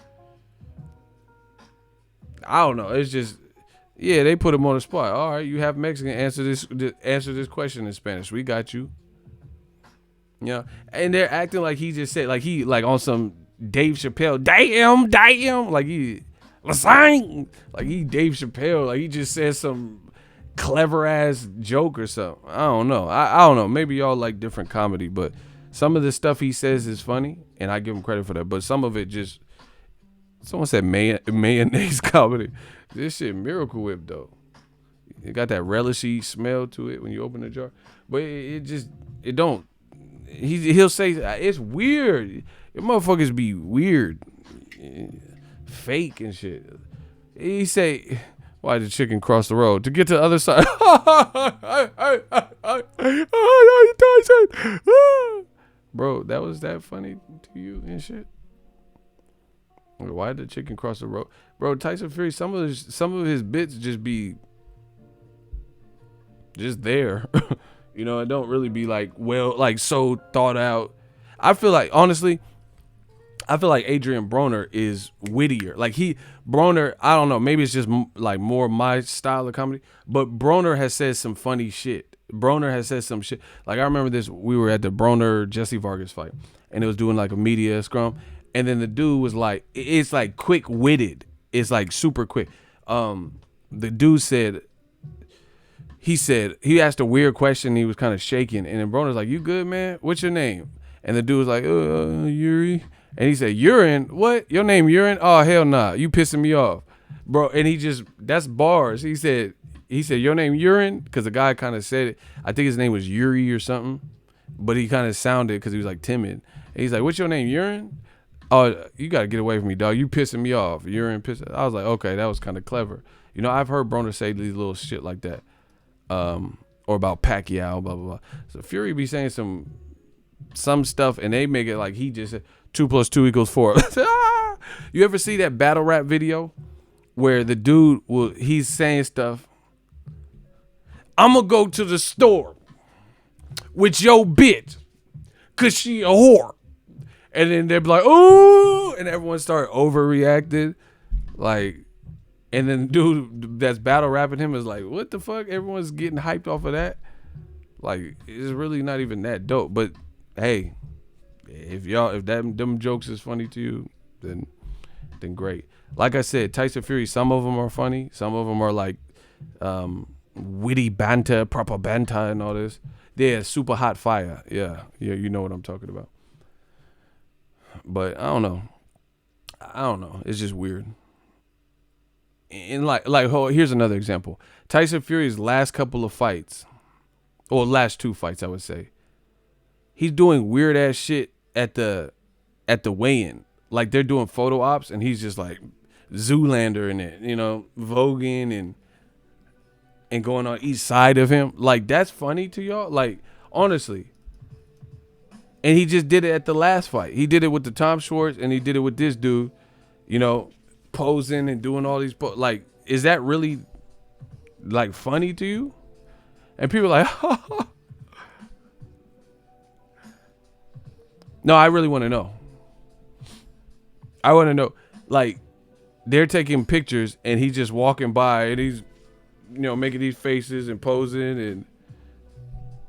I don't know. It's just, yeah, they put him on the spot. All right, you have Mexican, answer this question in Spanish. We got you. Yeah, and they're acting like he just said, like he like on some Dave Chappelle, damn, like he Dave Chappelle, like he just said some clever ass joke or something. I don't know. I don't know. Maybe y'all like different comedy, but some of the stuff he says is funny, and I give him credit for that. But some of it just, someone said mayonnaise comedy. This shit Miracle Whip though. It got that relishy smell to it when you open the jar, but it don't. He'll say it's weird. Your motherfuckers be weird, fake and shit. He say, why did the chicken cross the road to get to the other side? Bro, that was that funny to you and shit. Why did the chicken cross the road? Bro, Tyson Fury, some of his bits just be just there. You know, it don't really be like, well, like so thought out. I feel like, honestly, Adrian Broner is wittier. Like Broner, I don't know, maybe it's just like more my style of comedy, but Broner has said some funny shit. Broner has said some shit. Like I remember this, we were at the Broner Jesse Vargas fight, and it was doing like a media scrum, and then the dude was like, it's like quick witted. It's like super quick. The dude said, he asked a weird question. He was kind of shaking, and then Broner's like, "You good, man? What's your name?" And the dude was like, "Yuri." And he said, "Urine? What? Your name Urine? Oh hell nah, you pissing me off, bro." And that's bars. He said, "Your name Urine?" Because the guy kind of said it. I think his name was Yuri or something, but he kind of sounded, because he was like timid. And he's like, "What's your name, Urine?" "Oh, you gotta get away from me, dog. You pissing me off. Urine pissing." I was like, okay, that was kind of clever. You know, I've heard Broner say these little shit like that. Or about Pacquiao, blah blah blah. So Fury be saying some stuff, and they make it like he just said 2 + 2 = 4. You ever see that battle rap video where the dude he's saying stuff? I'm gonna go to the store with your bitch, cause she a whore, and then they're like, oh, and everyone start overreacting, like. And then the dude that's battle rapping him is like, what the fuck? Everyone's getting hyped off of that. Like, it's really not even that dope. But hey, if them jokes is funny to you, then great. Like I said, Tyson Fury, some of them are funny. Some of them are like witty banter, proper banter and all this. Yeah, super hot fire. Yeah, you know what I'm talking about. But I don't know. It's just weird. And here's another example. Tyson Fury's last couple of fights, or last 2 fights, I would say, he's doing weird ass shit at the weigh-in. Like they're doing photo ops, and he's just like Zoolander in it, you know, voguing and going on each side of him. Like, that's funny to y'all? Like, honestly. And he just did it at the last fight. He did it with the Tom Schwartz, and he did it with this dude, you know, posing and doing all these like, is that really like funny to you? And people are like, no, I really want to know. I want to know, like, they're taking pictures and he's just walking by and he's, making these faces and posing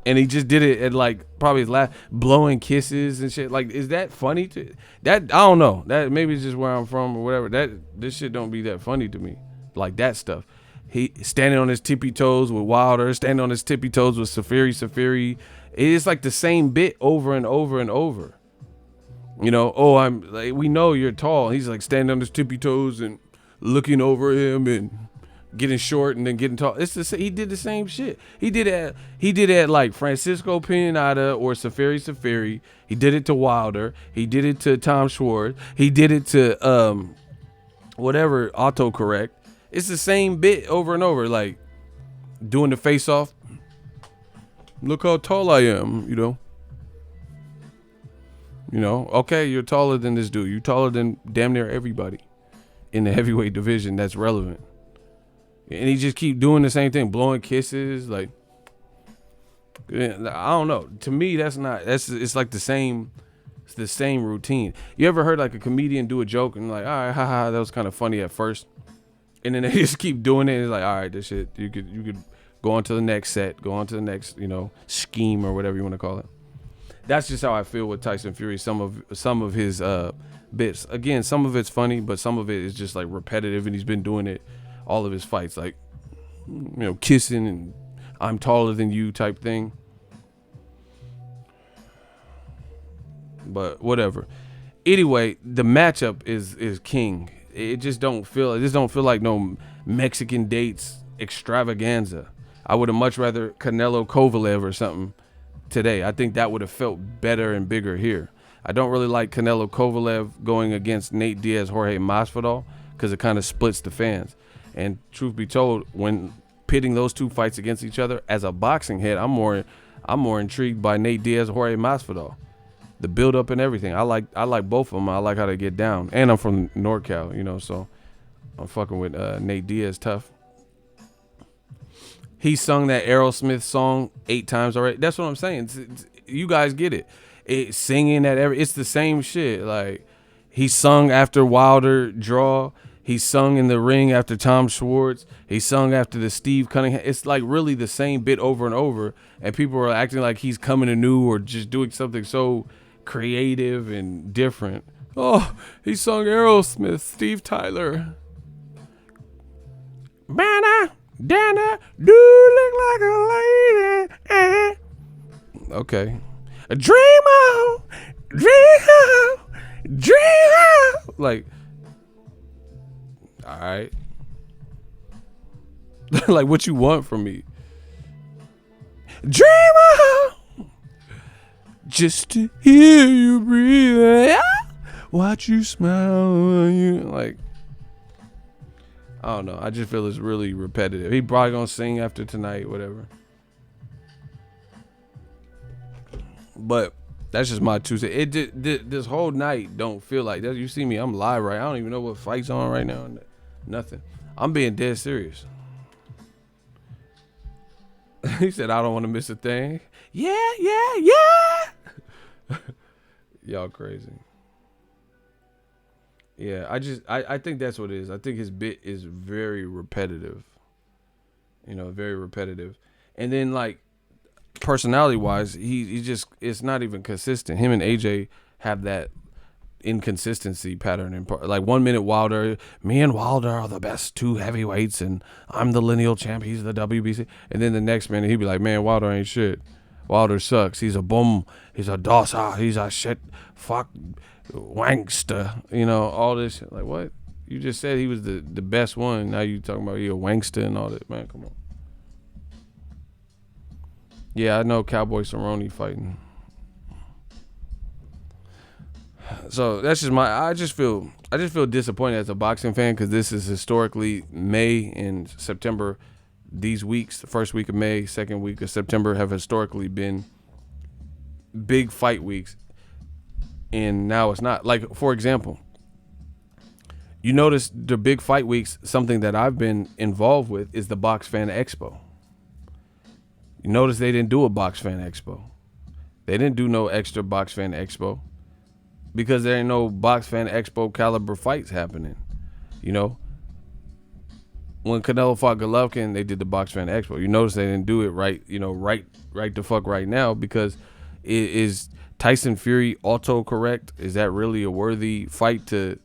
and he just did it at like probably his last, blowing kisses and shit. Like, is that funny to that? I don't know. That maybe it's just where I'm from or whatever. This shit don't be that funny to me. Like that stuff. He standing on his tippy toes with Wilder, standing on his tippy toes with Safiri. It's like the same bit over and over and over. I'm like, we know you're tall. He's like standing on his tippy toes and looking over him and getting short and then getting tall. He did the same shit. He did it like Francisco Pineda or Safiri. He did it to Wilder. He did it to Tom Schwartz. He did it to whatever autocorrect. It's the same bit over and over, like doing the face off. Look how tall I am, okay, you're taller than this dude. You're taller than damn near everybody in the heavyweight division that's relevant. And he just keep doing the same thing, blowing kisses. Like, I don't know. To me, it's like the same. It's the same routine. You ever heard like a comedian do a joke and like, all right, haha, that was kind of funny at first, and then they just keep doing it. It's like, all right, this shit, you could go on to the next set, go on to the next, scheme or whatever you want to call it. That's just how I feel with Tyson Fury. Some of his bits. Again, some of it's funny, but some of it is just like repetitive, and he's been doing it all of his fights, like kissing and I'm taller than you type thing. But whatever. Anyway, the matchup is king. It just don't feel like no Mexican dates extravaganza. I would have much rather Canelo Kovalev or something today. I think that would have felt better and bigger here. I don't really like Canelo Kovalev going against Nate Diaz, Jorge Masvidal, because it kind of splits the fans. And truth be told, when pitting those two fights against each other, as a boxing head, I'm more intrigued by Nate Diaz, Jorge Masvidal. The build up and everything. I like both of them. I like how they get down. And I'm from NorCal, so I'm fucking with Nate Diaz tough. He sung that Aerosmith song 8 times already. That's what I'm saying. You guys get it. Singing that it's the same shit. Like, he sung after Wilder draw. He sung in the ring after Tom Schwartz. He sung after the Steve Cunningham. It's like really the same bit over and over. And people are acting like he's coming anew or just doing something so creative and different. Oh, he sung Aerosmith, Steve Tyler. Banner, Dana, do look like a lady. Okay. A dream on. Like, all right. Like, what you want from me? Dream on. Just to hear you breathe. Watch you smile. Like, I don't know. I just feel it's really repetitive. He probably gonna sing after tonight, whatever. But that's just my 2 cents. This whole night don't feel like that. You see me, I'm live right. I don't even know what fight's on right now. Nothing. I'm being dead serious. He said, I don't want to miss a thing. Yeah. Y'all crazy. Yeah, I think that's what it is. I think his bit is very repetitive. Very repetitive. And then, like, personality wise, he just, it's not even consistent. Him and AJ have that inconsistency pattern in part. Like, 1 minute me and Wilder are the best 2 heavyweights and I'm the lineal champ, he's the WBC, and then the next minute he'd be like, man, Wilder ain't shit, Wilder sucks, he's a bum, he's a dosa, he's a shit fuck wankster, all this shit. Like, what? You just said he was the best one, now you talking about he a wankster and all that. Man, come on. Yeah, I know Cowboy Cerrone fighting. So that's just I just feel disappointed as a boxing fan, because this is historically May and September. These weeks, the first week of May, second week of September, have historically been big fight weeks, and now it's not. Like, for example, you notice the big fight weeks, something that I've been involved with is the Box Fan Expo. You notice they didn't do a Box Fan Expo. They didn't do no extra Box Fan Expo because there ain't no Box Fan Expo caliber fights happening. You know, when Canelo fought Golovkin, they did the Box Fan Expo. You notice they didn't do it right. You know, right the fuck right now, because it is Tyson Fury autocorrect. Is that really a worthy fight to?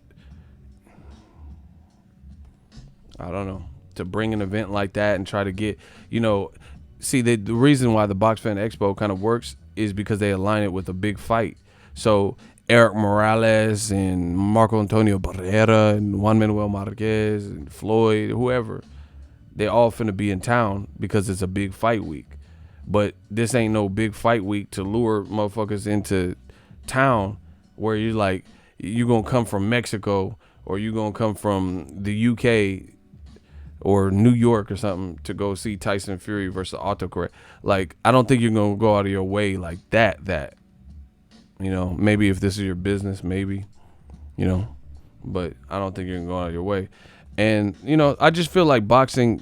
I don't know, to bring an event like that and try to get, you know, see the reason why the Box Fan Expo kind of works is because they align it with a big fight. So Eric Morales and Marco Antonio Barrera and Juan Manuel Marquez and Floyd, whoever, they all finna be in town because it's a big fight week. But this ain't no big fight week to lure motherfuckers into town where you're like, you gonna come from Mexico or you gonna come from the UK or New York or something to go see Tyson Fury versus autocorrect. Like, I don't think you're gonna go out of your way like that. You know, maybe if this is your business, maybe, you know, but I don't think you're gonna go out of your way. And, you know, I just feel like boxing,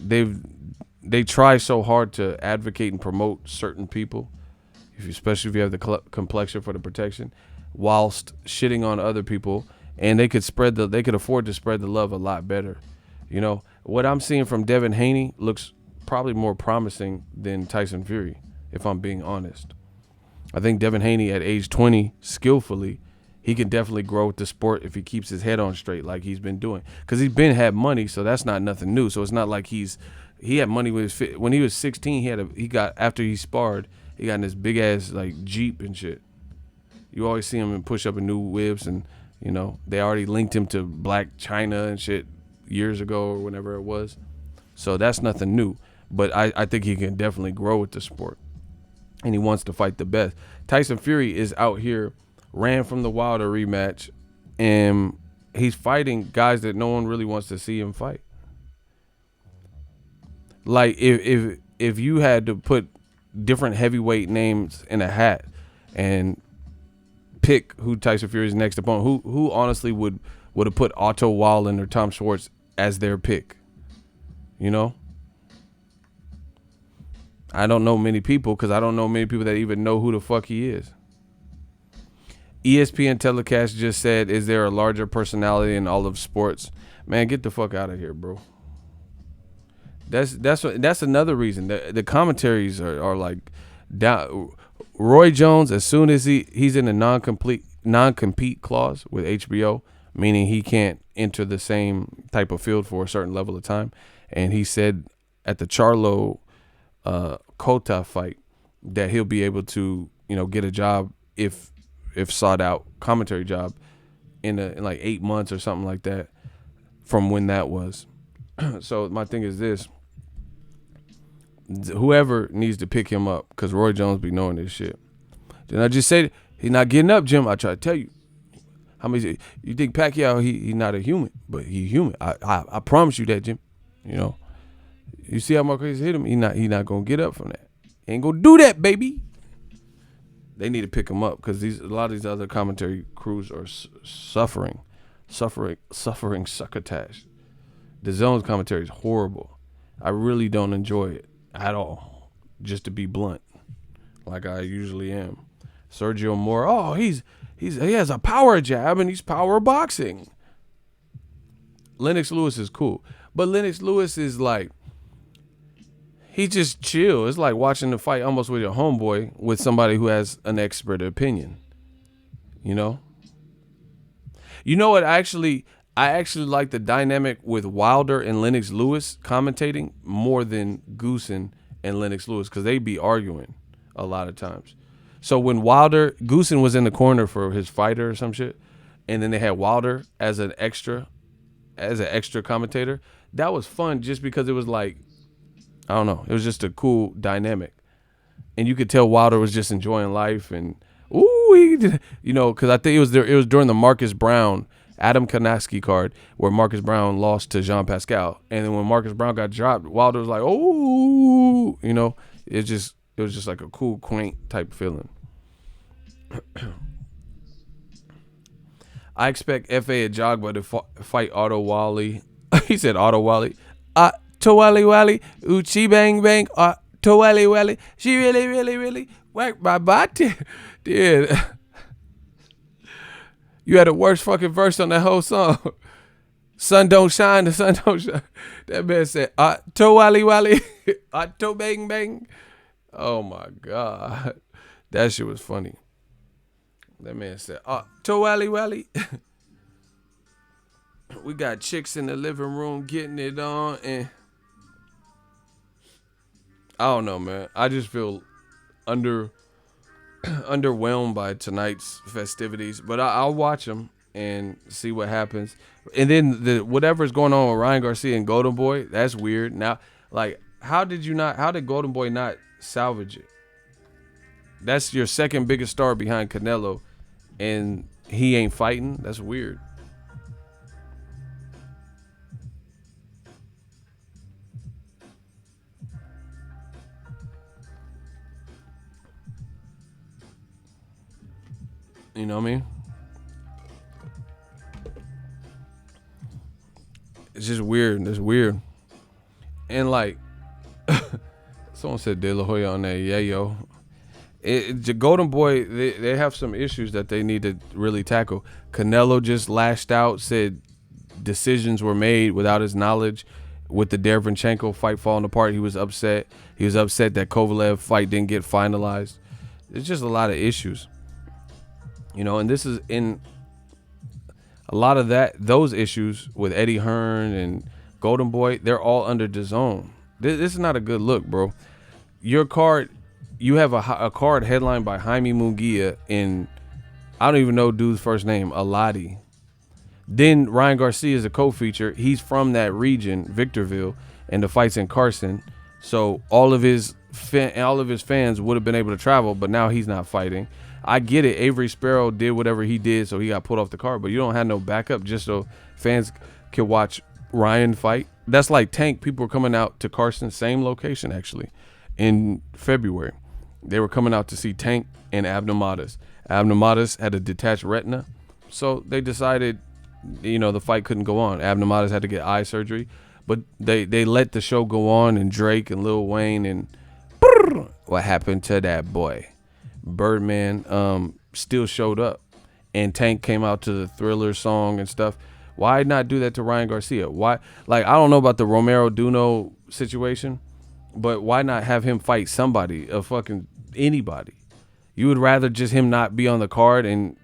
they try so hard to advocate and promote certain people, especially if you have the complexion for the protection, whilst shitting on other people, and they could afford to spread the love a lot better. You know, what I'm seeing from Devin Haney looks probably more promising than Tyson Fury, if I'm being honest. I think Devin Haney at age 20, skillfully, he can definitely grow with the sport if he keeps his head on straight like he's been doing. Because he's had money, so that's not nothing new. So it's not like he had money when he was 16. After he sparred, he got in this big ass like Jeep and shit. You always see him and push up in new whips, and you know they already linked him to Black China and shit years ago or whenever it was. So that's nothing new. But I think he can definitely grow with the sport, and he wants to fight the best. Tyson Fury is out here, ran from the Wilder rematch, and he's fighting guys that no one really wants to see him fight. Like if you had to put different heavyweight names in a hat and pick who Tyson Fury's next opponent, who honestly would have put Otto Wallen or Tom Schwartz as their pick? You know? I don't know many people, because I don't know many people that even know who the fuck he is. ESPN telecast just said, is there a larger personality in all of sports? Man, get the fuck out of here, bro. That's another reason. The commentaries are like down. Roy Jones, as soon as he's in a non-compete clause with HBO, meaning he can't enter the same type of field for a certain level of time, and he said at the Charlo Cota fight that he'll be able to, you know, get a job if sought out commentary job in like 8 months or something like that from when that was. So my thing is this: whoever needs to pick him up, because Roy Jones be knowing this shit. Then I just say he's not getting up, Jim. I try to tell you. How many you think Pacquiao? He not a human, but he human. I promise you that, Jim. You know. You see how Marquez hit him? He not gonna get up from that. He ain't gonna do that, baby. They need to pick him up, because a lot of these other commentary crews are suffering succotash. The Zone's commentary is horrible. I really don't enjoy it at all, just to be blunt, like I usually am. Sergio Mora, he has a power jab and he's power boxing. Lennox Lewis is cool, but Lennox Lewis is like, he just chill. It's like watching the fight almost with your homeboy, with somebody who has an expert opinion. You know? You know what? I actually like the dynamic with Wilder and Lennox Lewis commentating more than Goosen and Lennox Lewis, because they be arguing a lot of times. So when Goosen was in the corner for his fighter or some shit, and then they had Wilder as an extra commentator, that was fun just because it was like, I don't know, it was just a cool dynamic. And you could tell Wilder was just enjoying life, and because I think it was during the Marcus Brown Adam Kanaski card where Marcus Brown lost to Jean Pascal, and then when Marcus Brown got dropped, Wilder was like, oh, you know, it was just like a cool, quaint type feeling. I expect F.A. Ajagba to fight Otto Wally. He said Otto Wally. Toali Wally, Uchi Bang Bang, Toali Wally. She really, really, really worked my body. Dude. You had the worst fucking verse on that whole song. Sun don't shine, the sun don't shine. That man said, to wally wally, to bang bang. Oh my God. That shit was funny. That man said, to wally wally. We got chicks in the living room getting it on, and I don't know, man. I just feel underwhelmed by tonight's festivities, but I'll watch them and see what happens. And then whatever's going on with Ryan Garcia and Golden Boy, that's weird. Now, like, how did Golden Boy not salvage it? That's your second biggest star behind Canelo, and he ain't fighting. That's weird. You know what I mean? It's just weird. It's weird. And like, someone said De La Hoya on that. Yeah, yo. The Golden Boy, they have some issues that they need to really tackle. Canelo just lashed out, said decisions were made without his knowledge. With the Derevyanchenko fight falling apart, he was upset. He was upset that Kovalev fight didn't get finalized. There's just a lot of issues. You know, and this is in a lot of those issues with Eddie Hearn and Golden Boy, they're all under DAZN. This is not a good look, bro. Your card, you have a card headlined by Jaime Munguia and I don't even know dude's first name, Aladi. Then Ryan Garcia is a co-feature. He's from that region, Victorville, and the fight's in Carson. So all of his fans would have been able to travel, but now he's not fighting. I get it. Avery Sparrow did whatever he did, so he got pulled off the card. But you don't have no backup just so fans can watch Ryan fight. That's like Tank. People were coming out to Carson, same location actually, in February. They were coming out to see Tank and Abner Matas. Abner Matas had a detached retina, so they decided, you know, the fight couldn't go on. Abner Matas had to get eye surgery, but they let the show go on, and Drake and Lil Wayne and what happened to that boy? Birdman still showed up, and Tank came out to the Thriller song and stuff. Why not do that to Ryan Garcia? Why? Like, I don't know about the Romero Duno situation, but why not have him fight somebody, a fucking anybody? You would rather just him not be on the card, and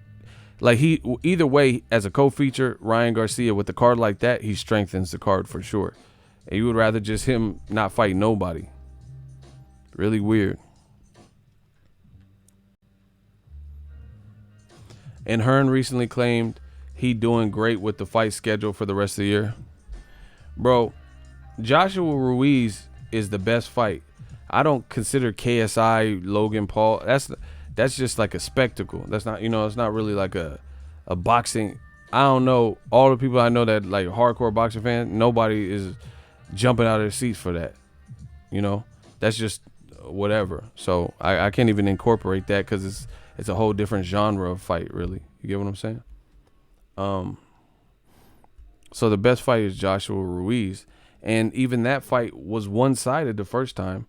like either way, as a co-feature, Ryan Garcia with the card like that, he strengthens the card for sure. And you would rather just him not fight nobody. Really weird. And Hearn recently claimed he doing great with the fight schedule for the rest of the year. Bro, Joshua Ruiz is the best fight. I don't consider KSI, Logan Paul. That's just like a spectacle. That's not, you know, it's not really like a boxing. I don't know. All the people I know that like hardcore boxing fans, nobody is jumping out of their seats for that. You know, that's just whatever. So I can't even incorporate that because it's a whole different genre of fight, really. You get what I'm saying? So the best fight is Joshua Ruiz. And even that fight was one-sided the first time.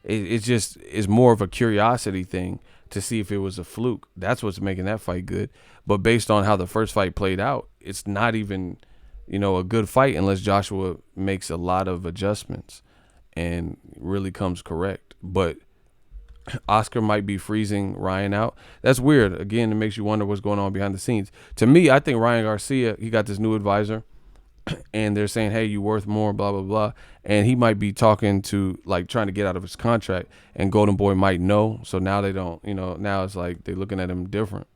It just is more of a curiosity thing to see if it was a fluke. That's what's making that fight good. But based on how the first fight played out, it's not even, you know, a good fight unless Joshua makes a lot of adjustments and really comes correct. But Oscar might be freezing Ryan out. That's weird. Again, it makes you wonder what's going on behind the scenes. To me, I think Ryan Garcia, he got this new advisor, and they're saying, hey, you worth more, blah, blah, blah. And he might be talking to, like, trying to get out of his contract, and Golden Boy might know. So now they don't, you know, now it's like they're looking at him different.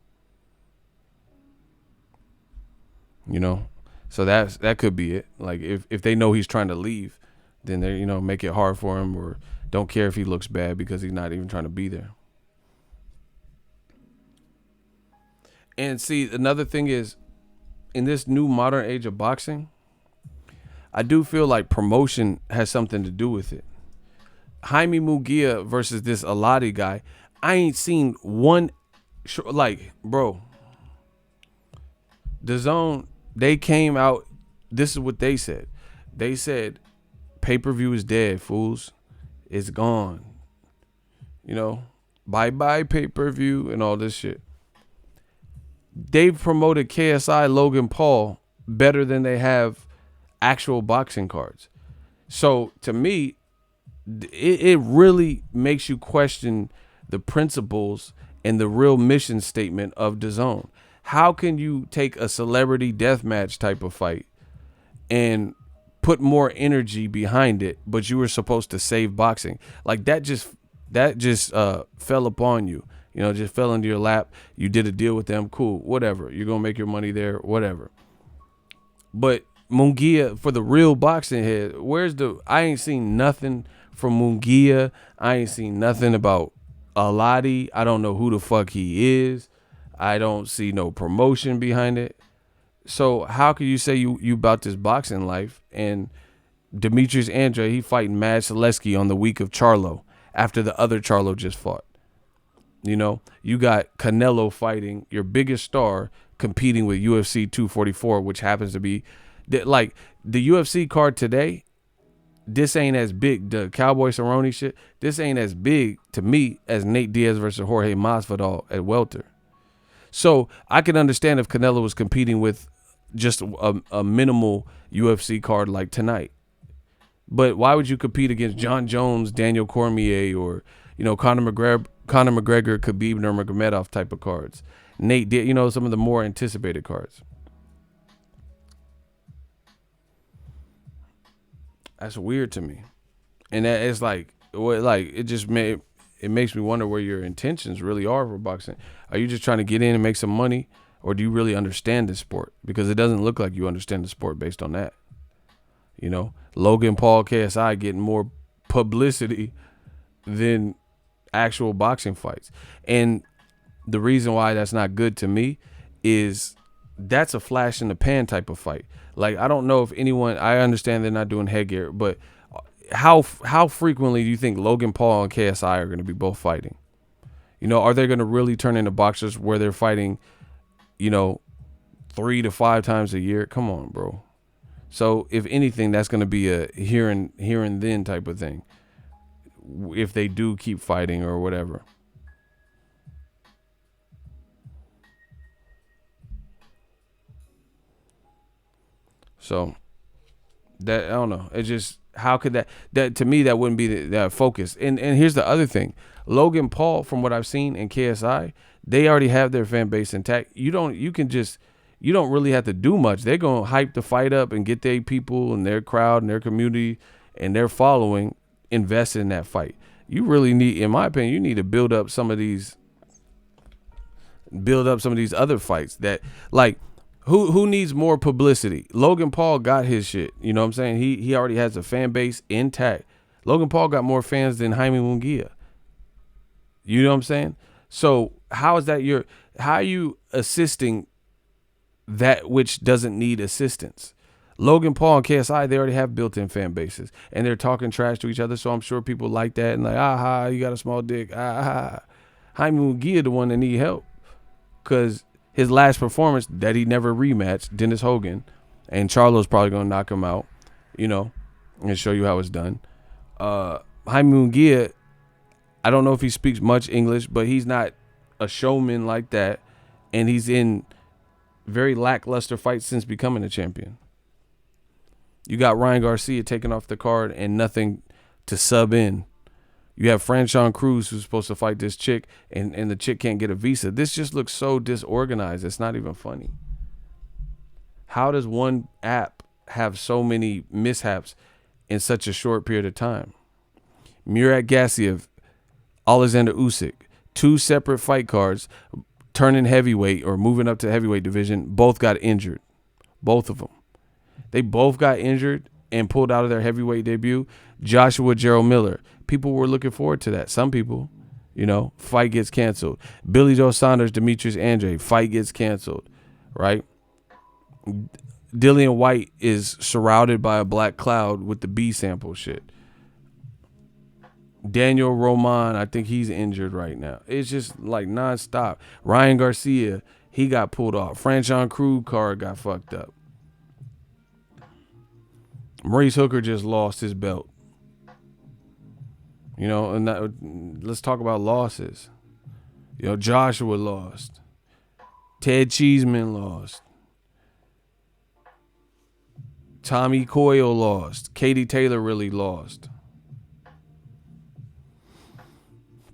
You know? So that could be it. Like, if they know he's trying to leave, then they, you know, make it hard for him, or don't care if he looks bad because he's not even trying to be there. And see, another thing is, in this new modern age of boxing, I do feel like promotion has something to do with it. Jaime Munguia versus this Aladi guy, I ain't seen one, like, bro, DAZN, they came out, this is what they said. They said, pay-per-view is dead, fools. It's gone. You know, bye-bye pay-per-view and all this shit. They've promoted KSI Logan Paul better than they have actual boxing cards. So to me, it really makes you question the principles and the real mission statement of DAZN. How can you take a celebrity deathmatch type of fight and put more energy behind it, but you were supposed to save boxing? Like that just fell upon you. You know, just fell into your lap. You did a deal with them, cool, whatever. You're gonna make your money there, whatever. But Munguia, for the real boxing head, I ain't seen nothing from Munguia. I ain't seen nothing about Aladi. I don't know who the fuck he is. I don't see no promotion behind it. So how can you say you about this boxing life? And Demetrius Andre, he fighting Mad Selesky on the week of Charlo after the other Charlo just fought. You know, you got Canelo fighting your biggest star competing with UFC 244, which happens to be like the UFC card today. This ain't as big, the Cowboy Cerrone shit. This ain't as big to me as Nate Diaz versus Jorge Masvidal at welter. So I can understand if Canelo was competing with just a minimal UFC card like tonight. But why would you compete against John Jones, Daniel Cormier, or Conor McGregor, Khabib Nurmagomedov type of cards? Nate did, some of the more anticipated cards. That's weird to me, and that it's like it makes me wonder where your intentions really are for boxing. Are you just trying to get in and make some money, or do you really understand the sport? Because it doesn't look like you understand the sport based on that. Logan Paul, KSI getting more publicity than actual boxing fights. And the reason why that's not good to me is that's a flash in the pan type of fight. Like, I don't know if anyone, I understand they're not doing headgear, but how frequently do you think Logan Paul and KSI are going to be both fighting? Are they going to really turn into boxers where they're fighting, 3 to 5 times a year? Come on, bro. So if anything, that's going to be a here and then type of thing, if they do keep fighting or whatever. So that, I don't know. It just, how could that to me, that wouldn't be that focus. And here's the other thing. Logan Paul, from what I've seen in KSI, they already have their fan base intact. You don't really have to do much. They're going to hype the fight up and get their people and their crowd and their community and their following invested in that fight. You really need, in my opinion, you need to build up some of these other fights that, like, who needs more publicity? Logan Paul got his shit. You know what I'm saying? He already has a fan base intact. Logan Paul got more fans than Jaime Munguia. You know what I'm saying? So how is that how are you assisting that which doesn't need assistance? Logan Paul and KSI, they already have built-in fan bases, and they're talking trash to each other, so I'm sure people like that and like, aha, you got a small dick, aha. Jaime Munguia the one that need help, because his last performance that he never rematched, Dennis Hogan, and Charlo's probably going to knock him out, and show you how it's done. Jaime Munguia, I don't know if he speaks much English, but he's not a showman like that, and he's in very lackluster fights since becoming a champion. You got Ryan Garcia taking off the card and nothing to sub in. You have Franchon Cruz, who's supposed to fight this chick, and the chick can't get a visa. This just looks so disorganized. It's not even funny. How does one app have so many mishaps in such a short period of time? Murat Gassiev, Alexander Usyk, 2 separate fight cards, turning heavyweight or moving up to heavyweight division, both got injured. Both of them. They both got injured and pulled out of their heavyweight debut. Joshua Gerald Miller. People were looking forward to that. Some people, fight gets canceled. Billy Joe Saunders, Demetrius Andre, fight gets canceled, right? Dillian White is surrounded by a black cloud with the B sample shit. Daniel Roman, I think he's injured right now. It's just like nonstop. Ryan Garcia, he got pulled off. Franchon Cruz card got fucked up. Maurice Hooker just lost his belt. Let's talk about losses. Joshua lost. Ted Cheeseman lost. Tommy Coyle lost. Katie Taylor really lost.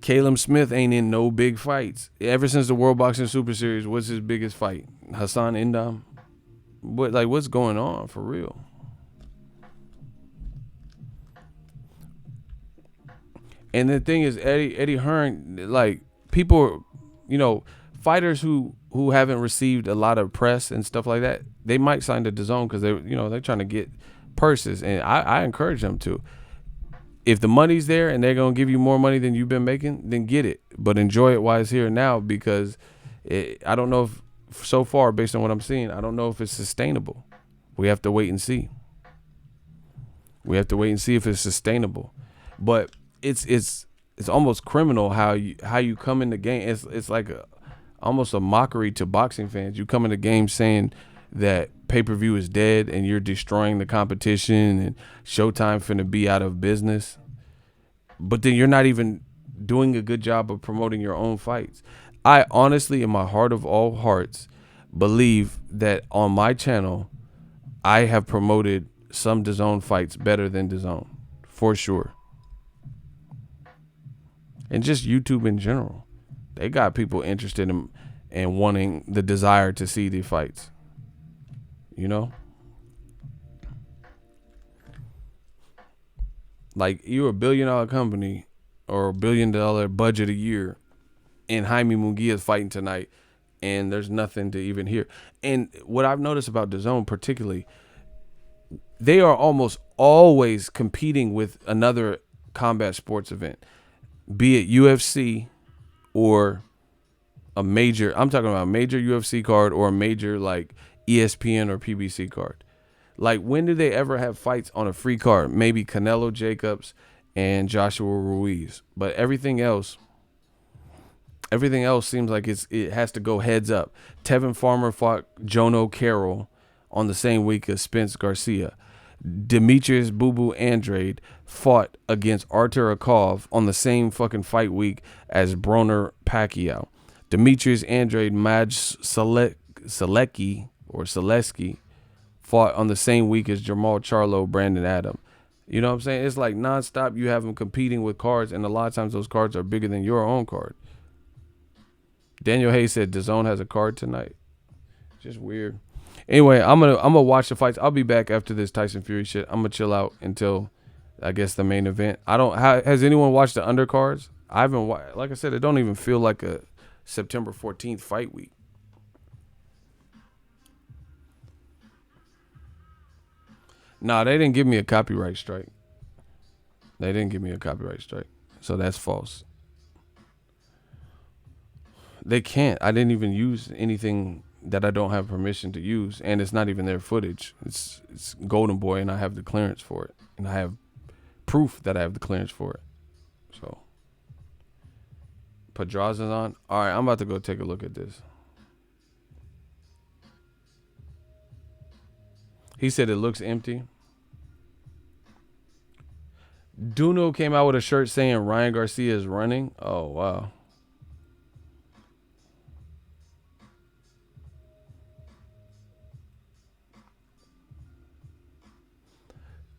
Caleb Smith ain't in no big fights. Ever since the World Boxing Super Series, what's his biggest fight? Hassan Indam? What's going on for real? And the thing is, Eddie Hearn, like, people, fighters who haven't received a lot of press and stuff like that, they might sign to DAZN because they're trying to get purses, and I encourage them to. If the money's there and they're gonna give you more money than you've been making, then get it, but enjoy it while it's here now, because I don't know if, so far based on what I'm seeing, I don't know if it's sustainable. We have to wait and see. We have to wait and see if it's sustainable, but it's almost criminal how you come in the game. It's like almost a mockery to boxing fans. You come in the game saying that pay-per-view is dead and you're destroying the competition and Showtime finna be out of business, but then you're not even doing a good job of promoting your own fights. I honestly, in my heart of all hearts, believe that on my channel I have promoted some DAZN fights better than DAZN, for sure. And just YouTube in general, they got people interested in and wanting the desire to see the fights. Like, you're a $1 billion company or $1 billion budget a year, and Jaime Munguia's fighting tonight, and there's nothing to even hear. And what I've noticed about DAZN particularly, they are almost always competing with another combat sports event, be it UFC or a major, I'm talking about a major UFC card or a major like ESPN or PBC card. Like, when do they ever have fights on a free card? Maybe Canelo Jacobs and Joshua Ruiz, but everything else seems like it has to go heads up. Tevin Farmer fought Jono Carroll on the same week as Spence Garcia. Demetrius Boo Boo Andrade fought against Artur Akov on the same fucking fight week as Broner Pacquiao. Demetrius Andrade, Maj Selecki fought on the same week as Jamal Charlo, Brandon Adam. You know what I'm saying? It's like nonstop. You have them competing with cards, and a lot of times those cards are bigger than your own card. Daniel Hayes said DAZN has a card tonight. Just weird. Anyway, I'm gonna watch the fights. I'll be back after this Tyson Fury shit. I'm gonna chill out until, I guess, the main event. Has anyone watched the undercards? I haven't. Like I said, it don't even feel like a September 14th fight week. Nah, they didn't give me a copyright strike. So that's false. They can't. I didn't even use anything that I don't have permission to use, and it's not even their footage. It's Golden Boy, and I have the clearance for it, and I have proof that I have the clearance for it. So Pedraza's on. All right, I'm about to go take a look at this. He said it looks empty. Duno came out with a shirt saying Ryan Garcia is running. Oh, wow.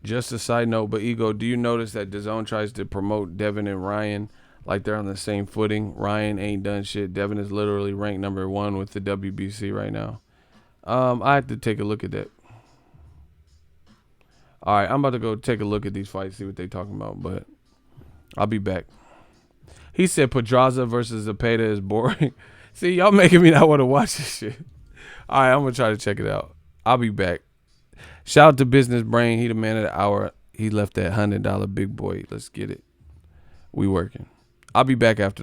Just a side note, but Ego, do you notice that DAZN tries to promote Devin and Ryan like they're on the same footing? Ryan ain't done shit. Devin is literally ranked number 1 with the WBC right now. I have to take a look at that. All right, I'm about to go take a look at these fights, see what they talking about, but I'll be back. He said Pedraza versus Zepeda is boring. See, y'all making me not want to watch this shit. All right, I'm going to try to check it out. I'll be back. Shout out to Business Brain. He the man of the hour. He left that $100 big boy. Let's get it. We working. I'll be back after.